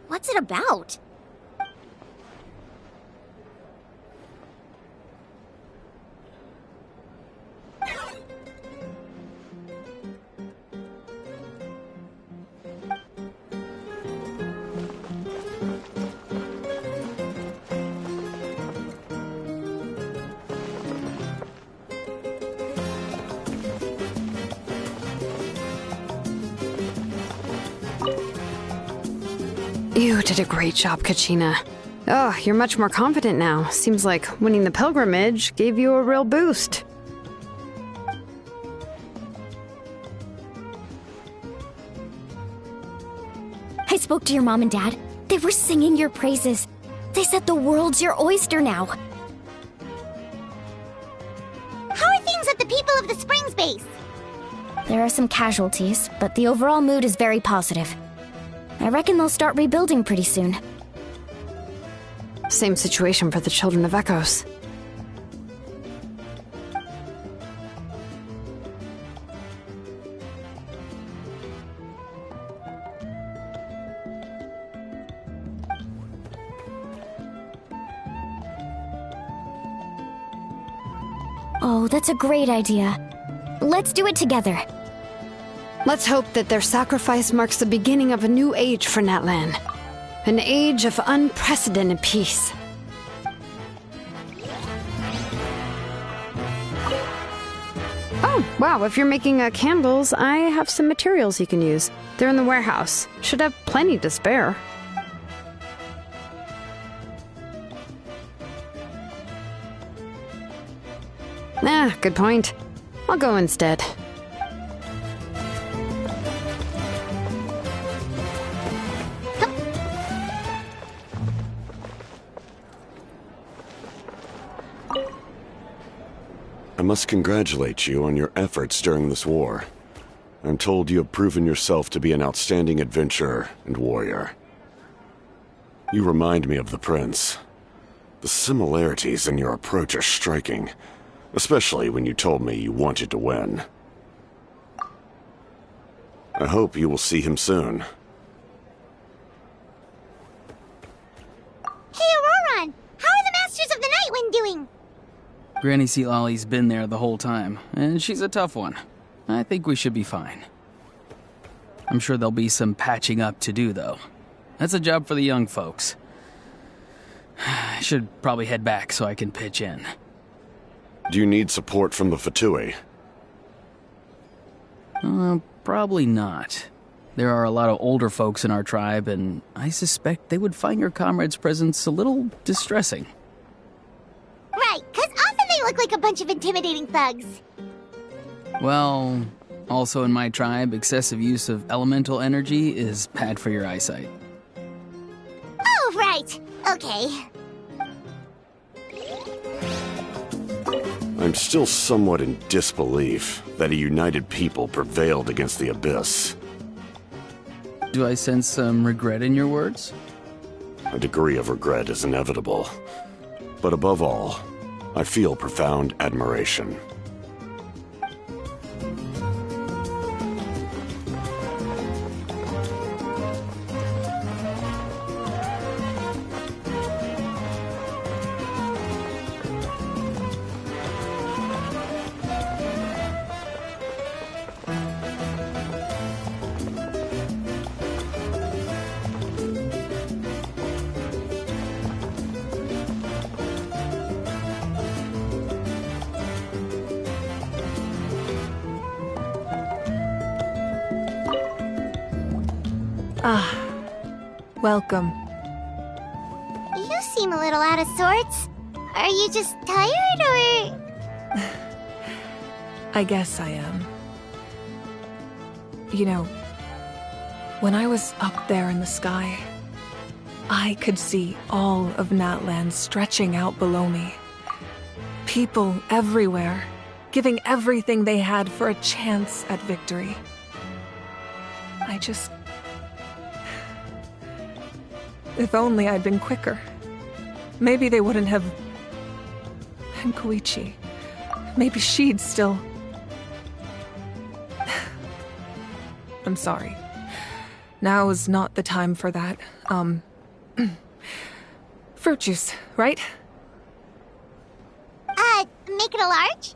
What's it about? You did a great job, Kachina. Oh, you're much more confident now. Seems like winning the pilgrimage gave you a real boost. I spoke to your mom and dad. They were singing your praises. They said the world's your oyster now. How are things at the People of the Springs base? There are some casualties, but the overall mood is very positive. I reckon they'll start rebuilding pretty soon. Same situation for the Children of Echoes. Oh, that's a great idea. Let's do it together. Let's hope that their sacrifice marks the beginning of a new age for Natlan. An age of unprecedented peace. Oh, wow, if you're making candles, I have some materials you can use. They're in the warehouse. Should have plenty to spare. Ah, good point. I'll go instead. I must congratulate you on your efforts during this war. I'm told you have proven yourself to be an outstanding adventurer and warrior. You remind me of the Prince. The similarities in your approach are striking, especially when you told me you wanted to win. I hope you will see him soon. Hey, Auroron! How are the Masters of the Nightwind doing? Granny Sealolly's been there the whole time, and she's a tough one. I think we should be fine. I'm sure there'll be some patching up to do, though. That's a job for the young folks. I should probably head back so I can pitch in. Do you need support from the Fatui? Probably not. There are a lot of older folks in our tribe, and I suspect they would find your comrade's presence a little distressing. Right, because often they look like a bunch of intimidating thugs. Well, also in my tribe, excessive use of elemental energy is bad for your eyesight. Oh, right. Okay. I'm still somewhat in disbelief that a united people prevailed against the Abyss. Do I sense some regret in your words? A degree of regret is inevitable. But above all, I feel profound admiration. Ah, welcome. You seem a little out of sorts. Are you just tired, or...? I guess I am. You know, when I was up there in the sky, I could see all of Natlan stretching out below me. People everywhere, giving everything they had for a chance at victory. I just... If only I'd been quicker. Maybe they wouldn't have... And Koichi. Maybe she'd still... I'm sorry. Now is not the time for that. Fruit juice, right? Make it a large?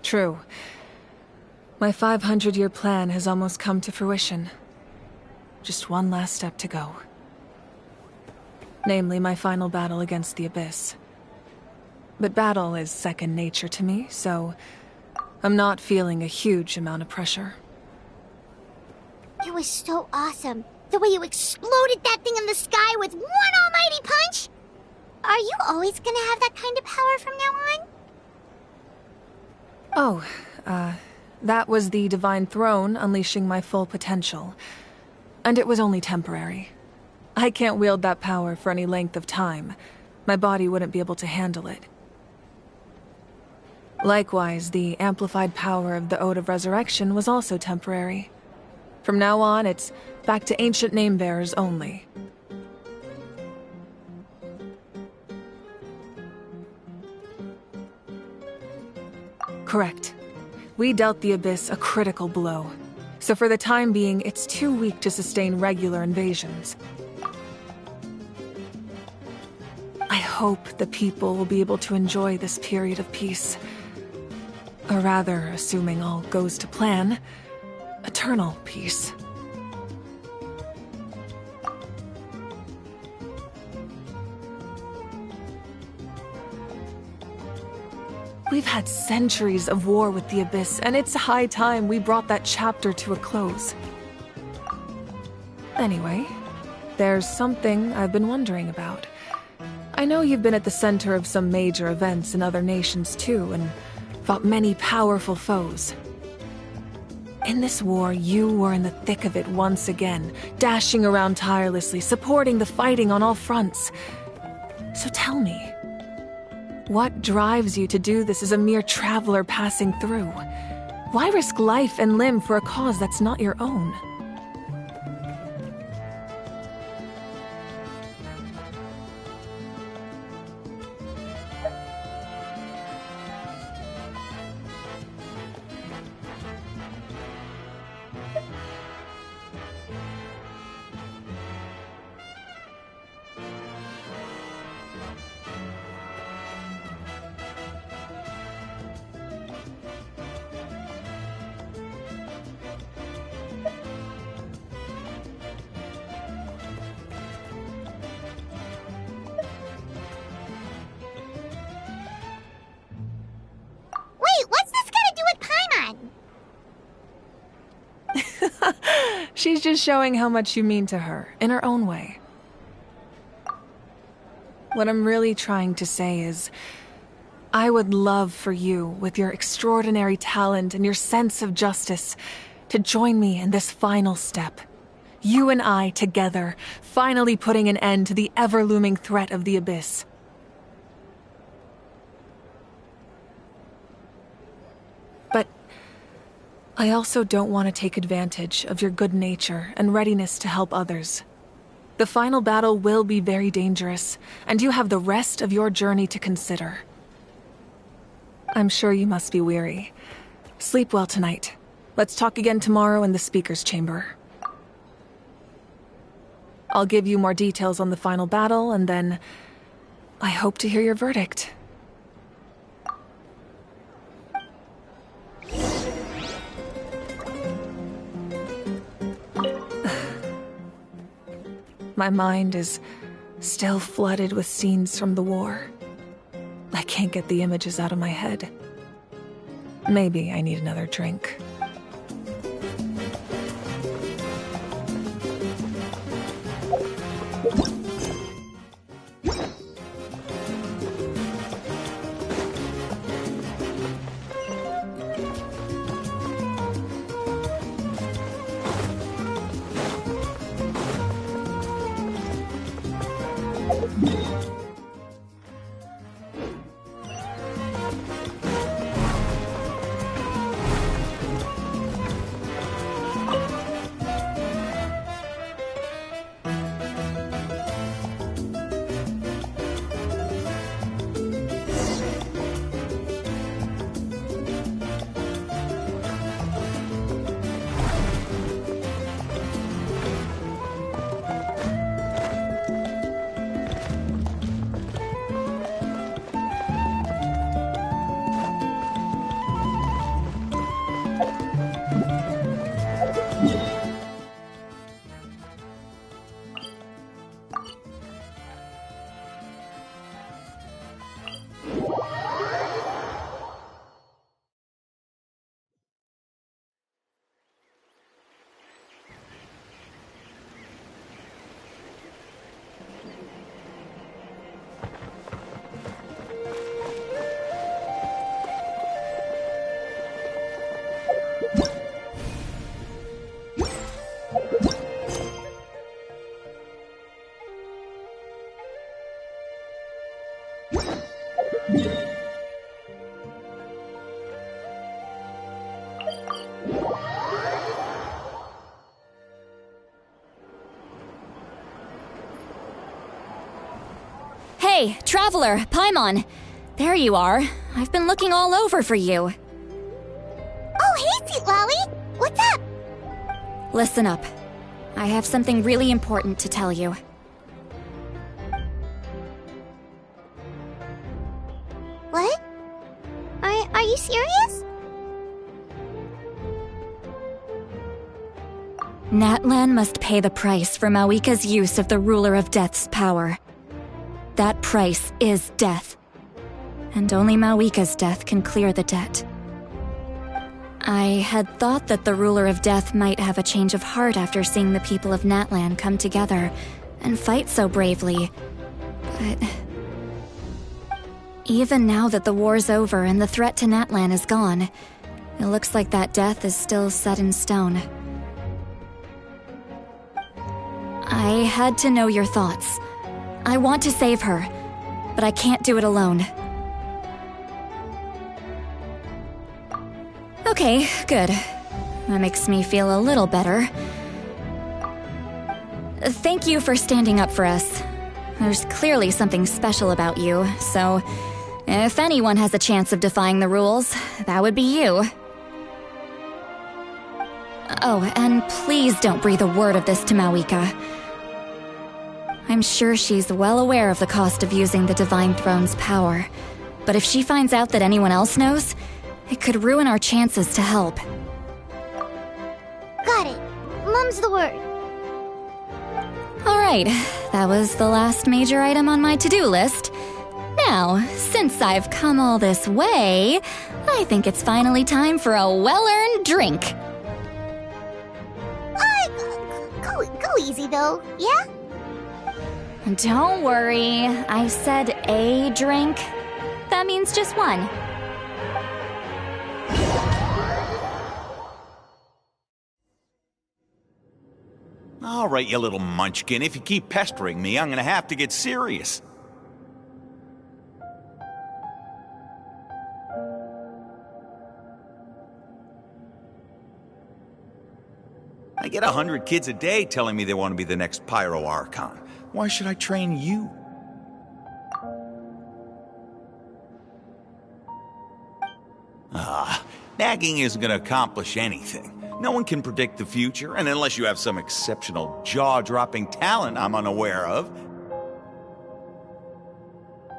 True. My 500-year plan has almost come to fruition. Just one last step to go. Namely, my final battle against the Abyss. But battle is second nature to me, so I'm not feeling a huge amount of pressure. It was so awesome. The way you exploded that thing in the sky with one almighty punch! Are you always gonna have that kind of power from now on? Oh, that was the Divine Throne unleashing my full potential. And it was only temporary. I can't wield that power for any length of time. My body wouldn't be able to handle it. Likewise, the amplified power of the Ode of Resurrection was also temporary. From now on, it's back to ancient name-bearers only. Correct. We dealt the Abyss a critical blow. So for the time being, it's too weak to sustain regular invasions. I hope the people will be able to enjoy this period of peace. Or rather, assuming all goes to plan, eternal peace. We've had centuries of war with the Abyss, and it's high time we brought that chapter to a close. Anyway, there's something I've been wondering about. I know you've been at the center of some major events in other nations too, and fought many powerful foes. In this war, you were in the thick of it once again, dashing around tirelessly, supporting the fighting on all fronts. So tell me, what drives you to do this as a mere traveler passing through? Why risk life and limb for a cause that's not your own? She's just showing how much you mean to her, in her own way. What I'm really trying to say is, I would love for you, with your extraordinary talent and your sense of justice, to join me in this final step. You and I together, finally putting an end to the ever-looming threat of the Abyss. But I also don't want to take advantage of your good nature and readiness to help others. The final battle will be very dangerous, and you have the rest of your journey to consider. I'm sure you must be weary. Sleep well tonight. Let's talk again tomorrow in the speaker's chamber. I'll give you more details on the final battle, and then I hope to hear your verdict. My mind is still flooded with scenes from the war. I can't get the images out of my head. Maybe I need another drink. Hey, Traveler, Paimon. There you are. I've been looking all over for you. Oh, hey, Sweet Lolly! What's up? Listen up. I have something really important to tell you. What? Are you serious? Natlan must pay the price for Mawika's use of the Ruler of Death's power. That price is death. And only Mawika's death can clear the debt. I had thought that the Ruler of Death might have a change of heart after seeing the people of Natlan come together and fight so bravely. But even now that the war's over and the threat to Natlan is gone, it looks like that death is still set in stone. I had to know your thoughts. I want to save her, but I can't do it alone. Okay, good. That makes me feel a little better. Thank you for standing up for us. There's clearly something special about you, so if anyone has a chance of defying the rules, that would be you. Oh, and please don't breathe a word of this to Mawika. I'm sure she's well aware of the cost of using the Divine Throne's power, but if she finds out that anyone else knows, it could ruin our chances to help. Got it. Mum's the word. Alright, that was the last major item on my to-do list. Now, since I've come all this way, I think it's finally time for a well-earned drink. Go easy though, yeah? Don't worry, I said a drink. That means just one. All right, you little munchkin. If you keep pestering me, I'm gonna have to get serious. I get 100 kids a day telling me they want to be the next Pyro Archon. Why should I train you? Nagging isn't gonna accomplish anything. No one can predict the future, and unless you have some exceptional jaw-dropping talent I'm unaware of.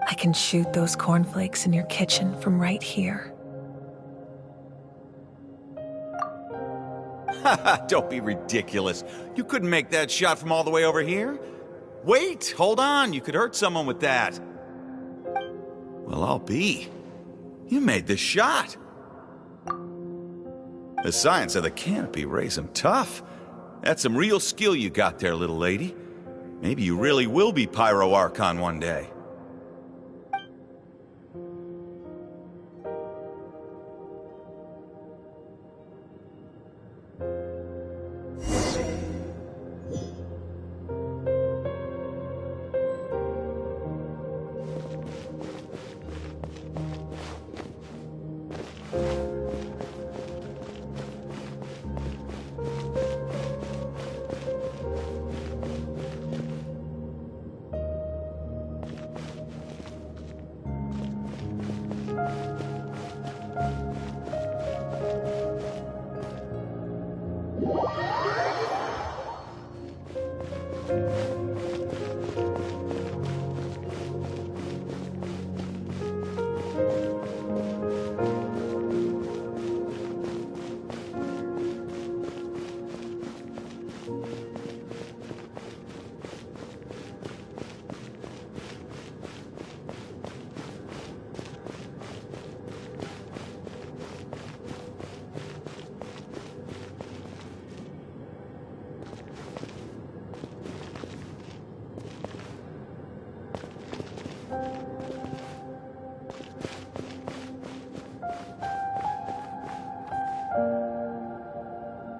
I can shoot those cornflakes in your kitchen from right here. Don't be ridiculous. You couldn't make that shot from all the way over here? Wait, hold on, you could hurt someone with that. Well, I'll be. You made the shot. The science of the canopy raised him tough. That's some real skill you got there, little lady. Maybe you really will be Pyro Archon one day.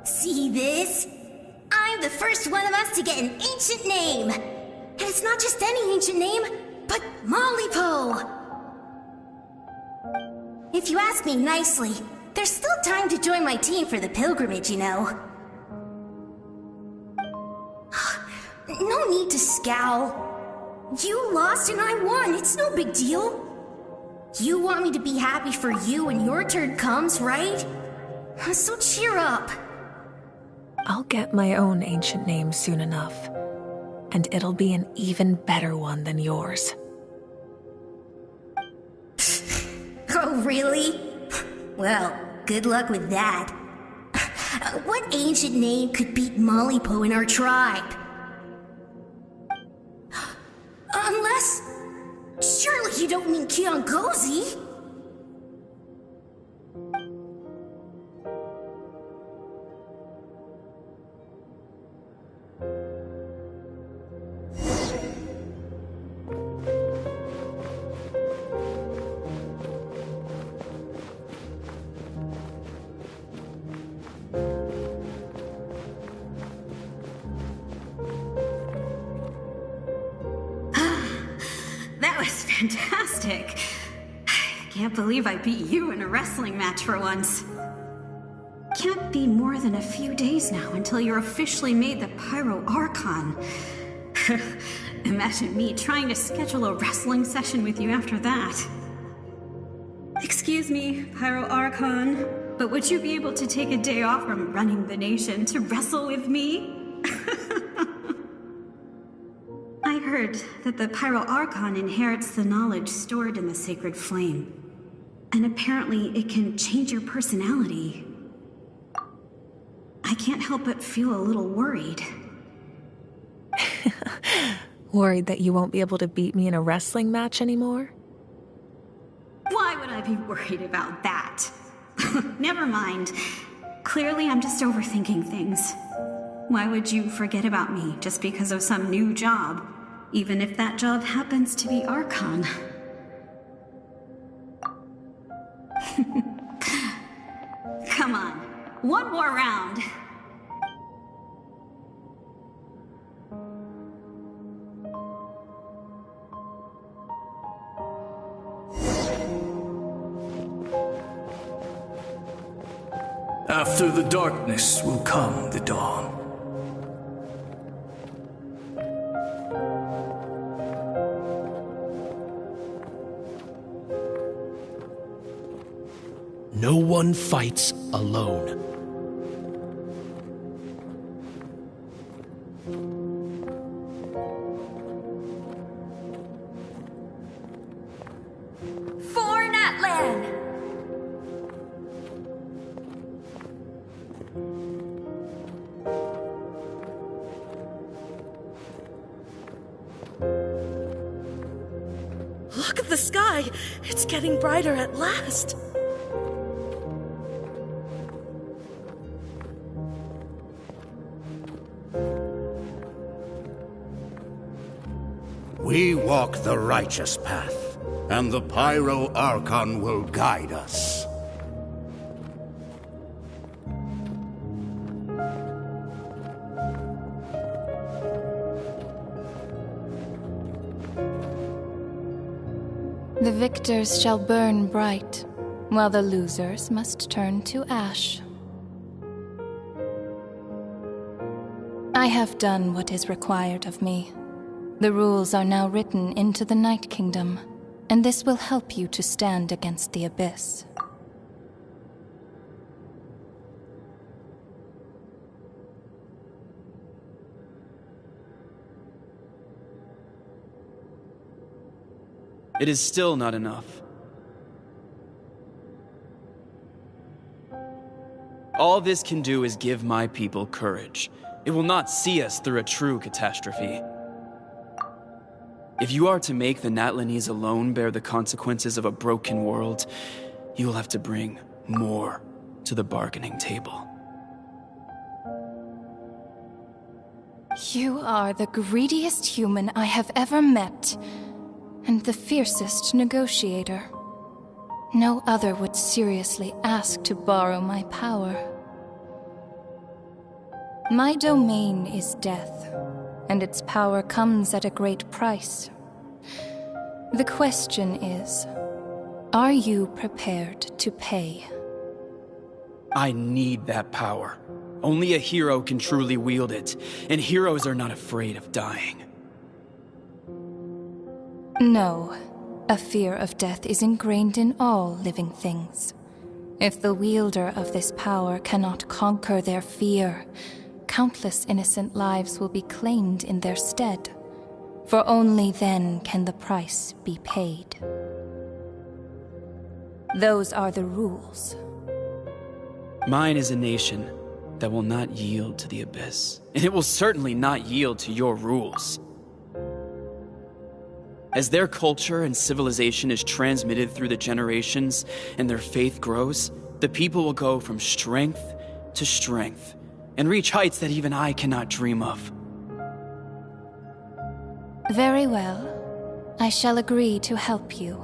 See this? I'm the first one of us to get an ancient name. And it's not just any ancient name, but Mollypo. If you ask me nicely, There's still time to join my team for the pilgrimage, you know. No need to scowl. You lost and I won, it's no big deal. You want me to be happy for you when your turn comes, right? So cheer up. I'll get my own ancient name soon enough, and it'll be an even better one than yours. Oh, really? Well, good luck with that. What ancient name could beat Mollypo in our tribe? Unless... surely you don't mean Kiangozi? That was fantastic. I can't believe I beat you in a wrestling match for once. Can't be more than a few days now until you're officially made the Pyro Archon. Imagine me trying to schedule a wrestling session with you after that. Excuse me, Pyro Archon, but would you be able to take a day off from running the nation to wrestle with me? I heard that the Pyro Archon inherits the knowledge stored in the sacred flame. And apparently it can change your personality. I can't help but feel a little worried. Worried that you won't be able to beat me in a wrestling match anymore? Why would I be worried about that? Never mind. Clearly I'm just overthinking things. Why would you forget about me just because of some new job? Even if that job happens to be Archon. Come on, one more round. After the darkness will come the dawn. No one fights alone. For Natlan! Look at the sky! It's getting brighter at last! We walk the righteous path, and the Pyro Archon will guide us. The victors shall burn bright, while the losers must turn to ash. I have done what is required of me. The rules are now written into the Night Kingdom, and this will help you to stand against the Abyss. It is still not enough. All this can do is give my people courage. It will not see us through a true catastrophe. If you are to make the Natlanese alone bear the consequences of a broken world, you will have to bring more to the bargaining table. You are the greediest human I have ever met, and the fiercest negotiator. No other would seriously ask to borrow my power. My domain is death, and its power comes at a great price. The question is, are you prepared to pay? I need that power. Only a hero can truly wield it, and heroes are not afraid of dying. No. A fear of death is ingrained in all living things. If the wielder of this power cannot conquer their fear, countless innocent lives will be claimed in their stead. For only then can the price be paid. Those are the rules. Mine is a nation that will not yield to the Abyss, and it will certainly not yield to your rules. As their culture and civilization is transmitted through the generations and their faith grows, the people will go from strength to strength and reach heights that even I cannot dream of. Very well. I shall agree to help you.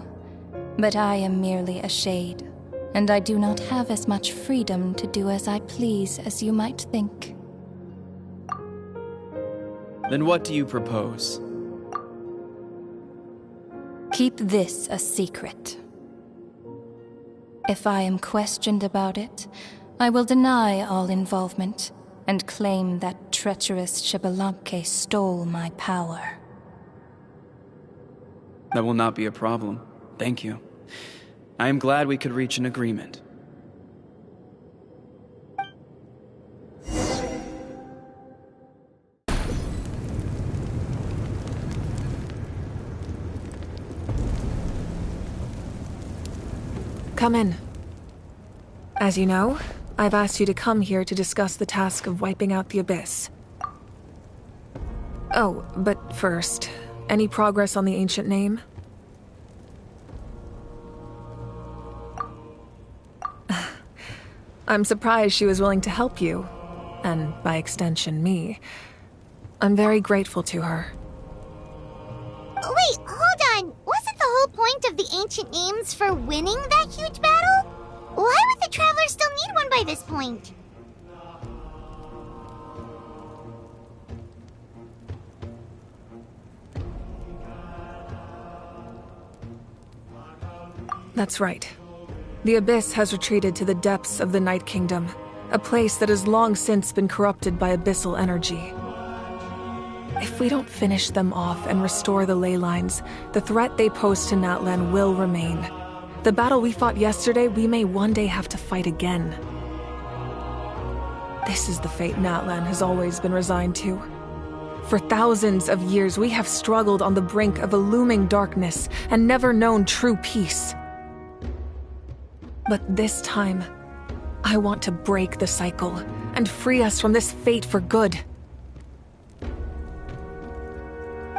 But I am merely a shade, and I do not have as much freedom to do as I please as you might think. Then what do you propose? Keep this a secret. If I am questioned about it, I will deny all involvement and claim that treacherous Xbalanque stole my power. That will not be a problem. Thank you. I am glad we could reach an agreement. Come in. As you know, I've asked you to come here to discuss the task of wiping out the Abyss. Oh, but first, any progress on the ancient name? I'm surprised she was willing to help you, and by extension, me. I'm very grateful to her. Wait, hold on. Wasn't the whole point of the ancient names for winning that huge battle? Why would the Traveler still need one by this point? That's right. The Abyss has retreated to the depths of the Night Kingdom, a place that has long since been corrupted by abyssal energy. If we don't finish them off and restore the ley lines, the threat they pose to Natlan will remain. The battle we fought yesterday, we may one day have to fight again. This is the fate Natlan has always been resigned to. For thousands of years, we have struggled on the brink of a looming darkness and never known true peace. But this time, I want to break the cycle and free us from this fate for good.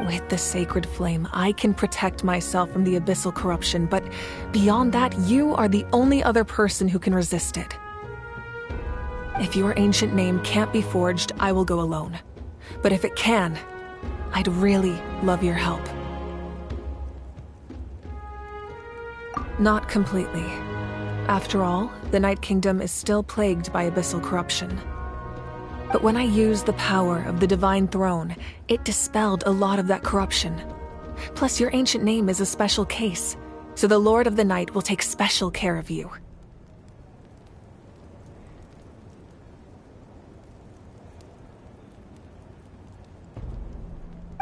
With the sacred flame, I can protect myself from the abyssal corruption, but beyond that, you are the only other person who can resist it. If your ancient name can't be forged, I will go alone. But if it can, I'd really love your help. Not completely. After all, the Night Kingdom is still plagued by abyssal corruption. But when I used the power of the Divine Throne, it dispelled a lot of that corruption. Plus, your ancient name is a special case, so the Lord of the Night will take special care of you.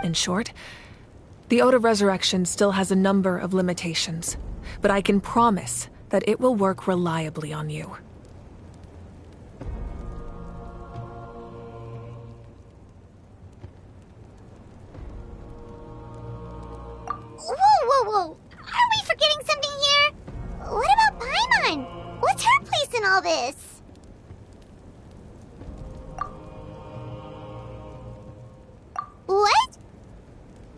In short, the Ode of Resurrection still has a number of limitations, but I can promise that it will work reliably on you. Whoa! Are we forgetting something here? What about Paimon? What's her place in all this? What?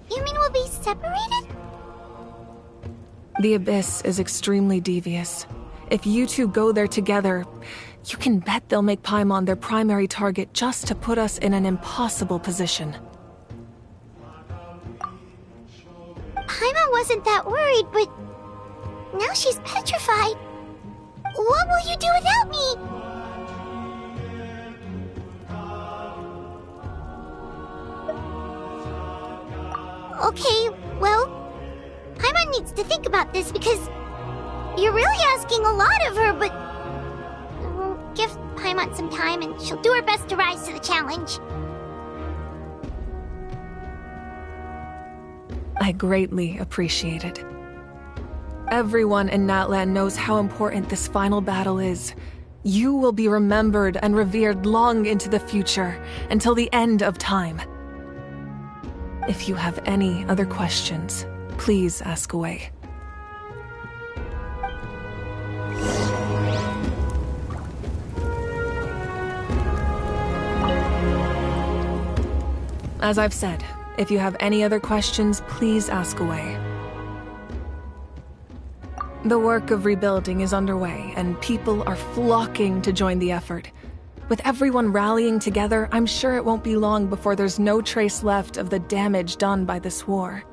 You mean we'll be separated? The Abyss is extremely devious. If you two go there together, you can bet they'll make Paimon their primary target just to put us in an impossible position. Paimon wasn't that worried, but now she's petrified. What will you do without me? Okay, well, Paimon needs to think about this because you're really asking a lot of her, but we'll give time, and she'll do her best to rise to the challenge. I greatly appreciate it. Everyone in Natlan knows how important this final battle is. You will be remembered and revered long into the future, until the end of time. If you have any other questions, please ask away. As I've said, if you have any other questions, please ask away. The work of rebuilding is underway, and people are flocking to join the effort. With everyone rallying together, I'm sure it won't be long before there's no trace left of the damage done by this war.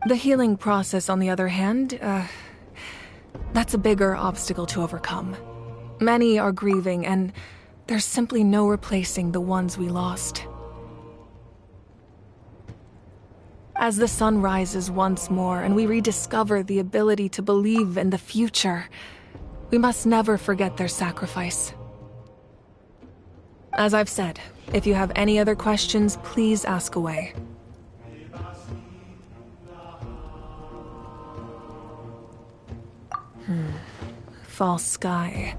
The healing process, on the other hand, that's a bigger obstacle to overcome. Many are grieving, and there's simply no replacing the ones we lost. As the sun rises once more and we rediscover the ability to believe in the future, we must never forget their sacrifice. As I've said, if you have any other questions, please ask away. False sky.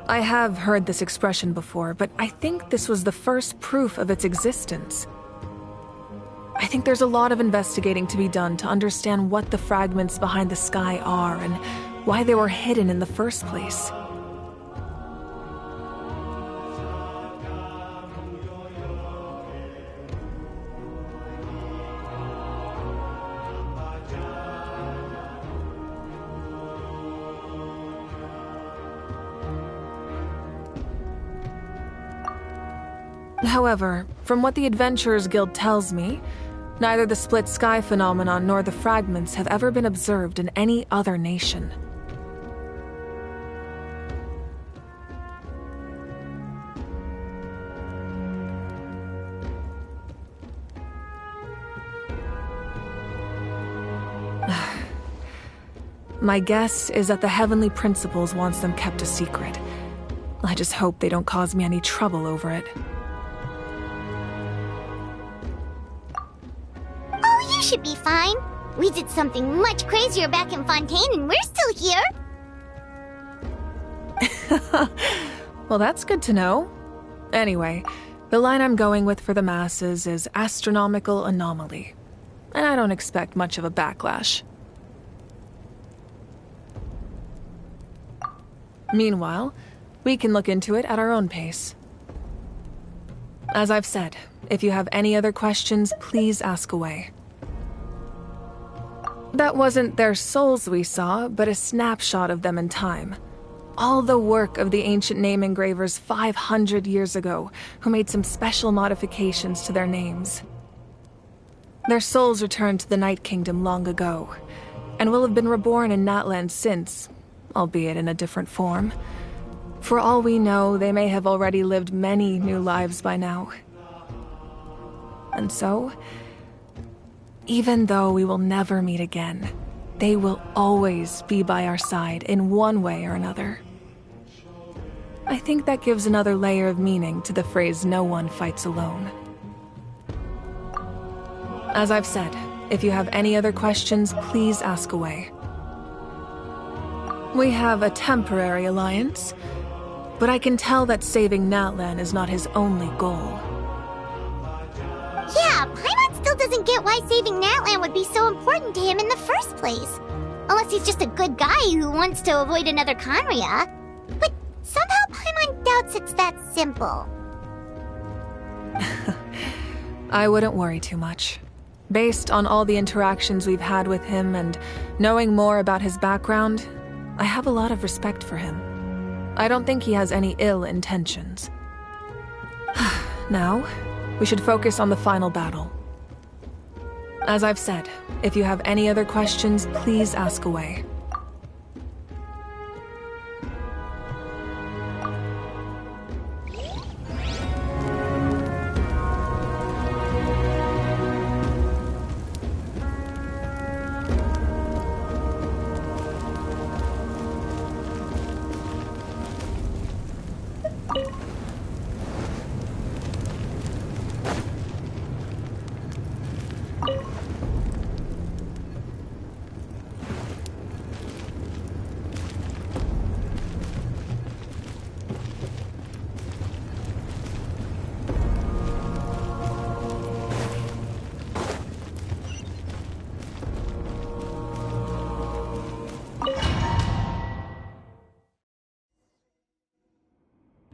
I have heard this expression before, but I think this was the first proof of its existence. I think there's a lot of investigating to be done to understand what the fragments behind the sky are and why they were hidden in the first place. However, from what the Adventurers Guild tells me, neither the split sky phenomenon nor the fragments have ever been observed in any other nation. My guess is that the Heavenly Principles wants them kept a secret. I just hope they don't cause me any trouble over it. You should be fine. We did something much crazier back in Fontaine and we're still here. Well, that's good to know. Anyway, the line I'm going with for the masses is astronomical anomaly. And I don't expect much of a backlash. Meanwhile, we can look into it at our own pace. As I've said, if you have any other questions, please ask away. That wasn't their souls we saw, but a snapshot of them in time. All the work of the ancient name engravers 500 years ago, who made some special modifications to their names. Their souls returned to the Night Kingdom long ago, and will have been reborn in Natlan since, albeit in a different form. For all we know, they may have already lived many new lives by now. And so, even though we will never meet again, they will always be by our side in one way or another. I think that gives another layer of meaning to the phrase, "No one fights alone." As I've said, if you have any other questions, please ask away. We have a temporary alliance, but I can tell that saving Natlan is not his only goal. Yeah, Paimon still doesn't get why saving Natlan would be so important to him in the first place. Unless he's just a good guy who wants to avoid another Conria. But somehow Paimon doubts it's that simple. I wouldn't worry too much. Based on all the interactions we've had with him and knowing more about his background, I have a lot of respect for him. I don't think he has any ill intentions. Now, we should focus on the final battle. As I've said, if you have any other questions, please ask away.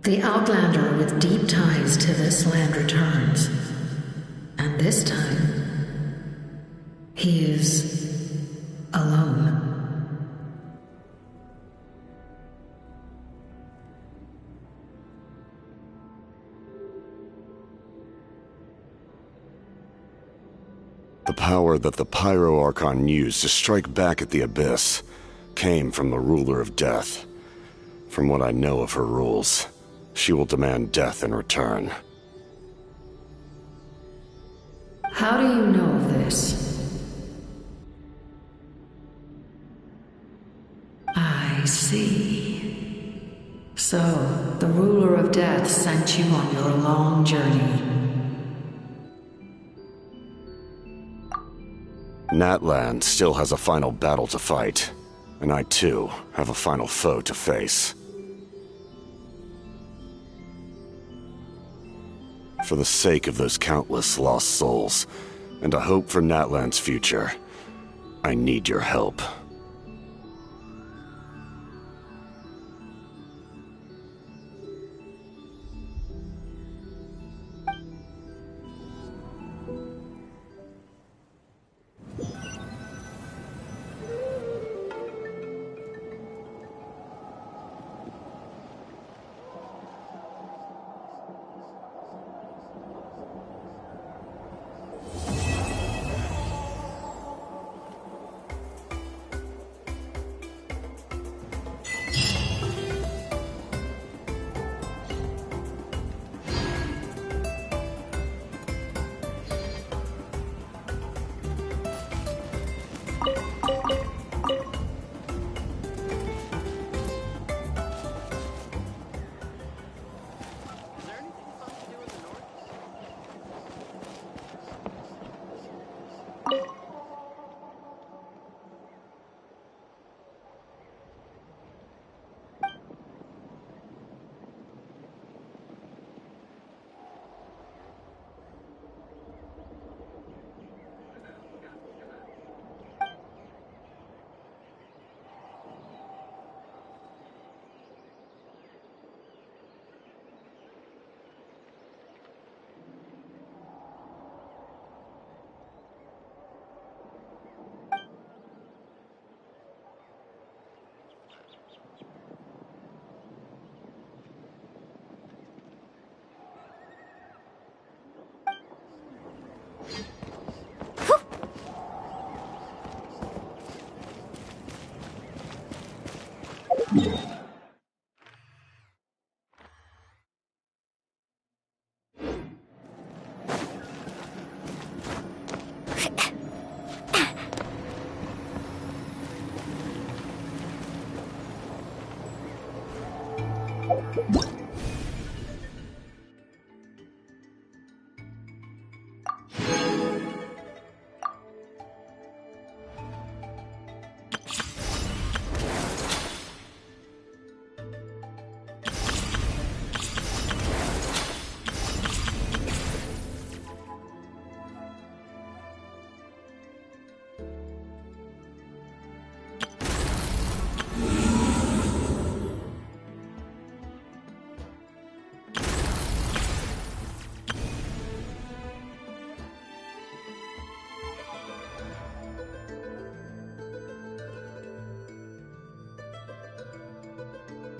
The Outlander with deep ties to this land returns. And this time, he is alone. The power that the Pyro Archon used to strike back at the Abyss came from the Ruler of Death. From what I know of her rules, she will demand death in return. How do you know of this? I see. So, the Ruler of Death sent you on your long journey. Natlan still has a final battle to fight, and I too have a final foe to face. For the sake of those countless lost souls, and a hope for Natlan's future, I need your help.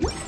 You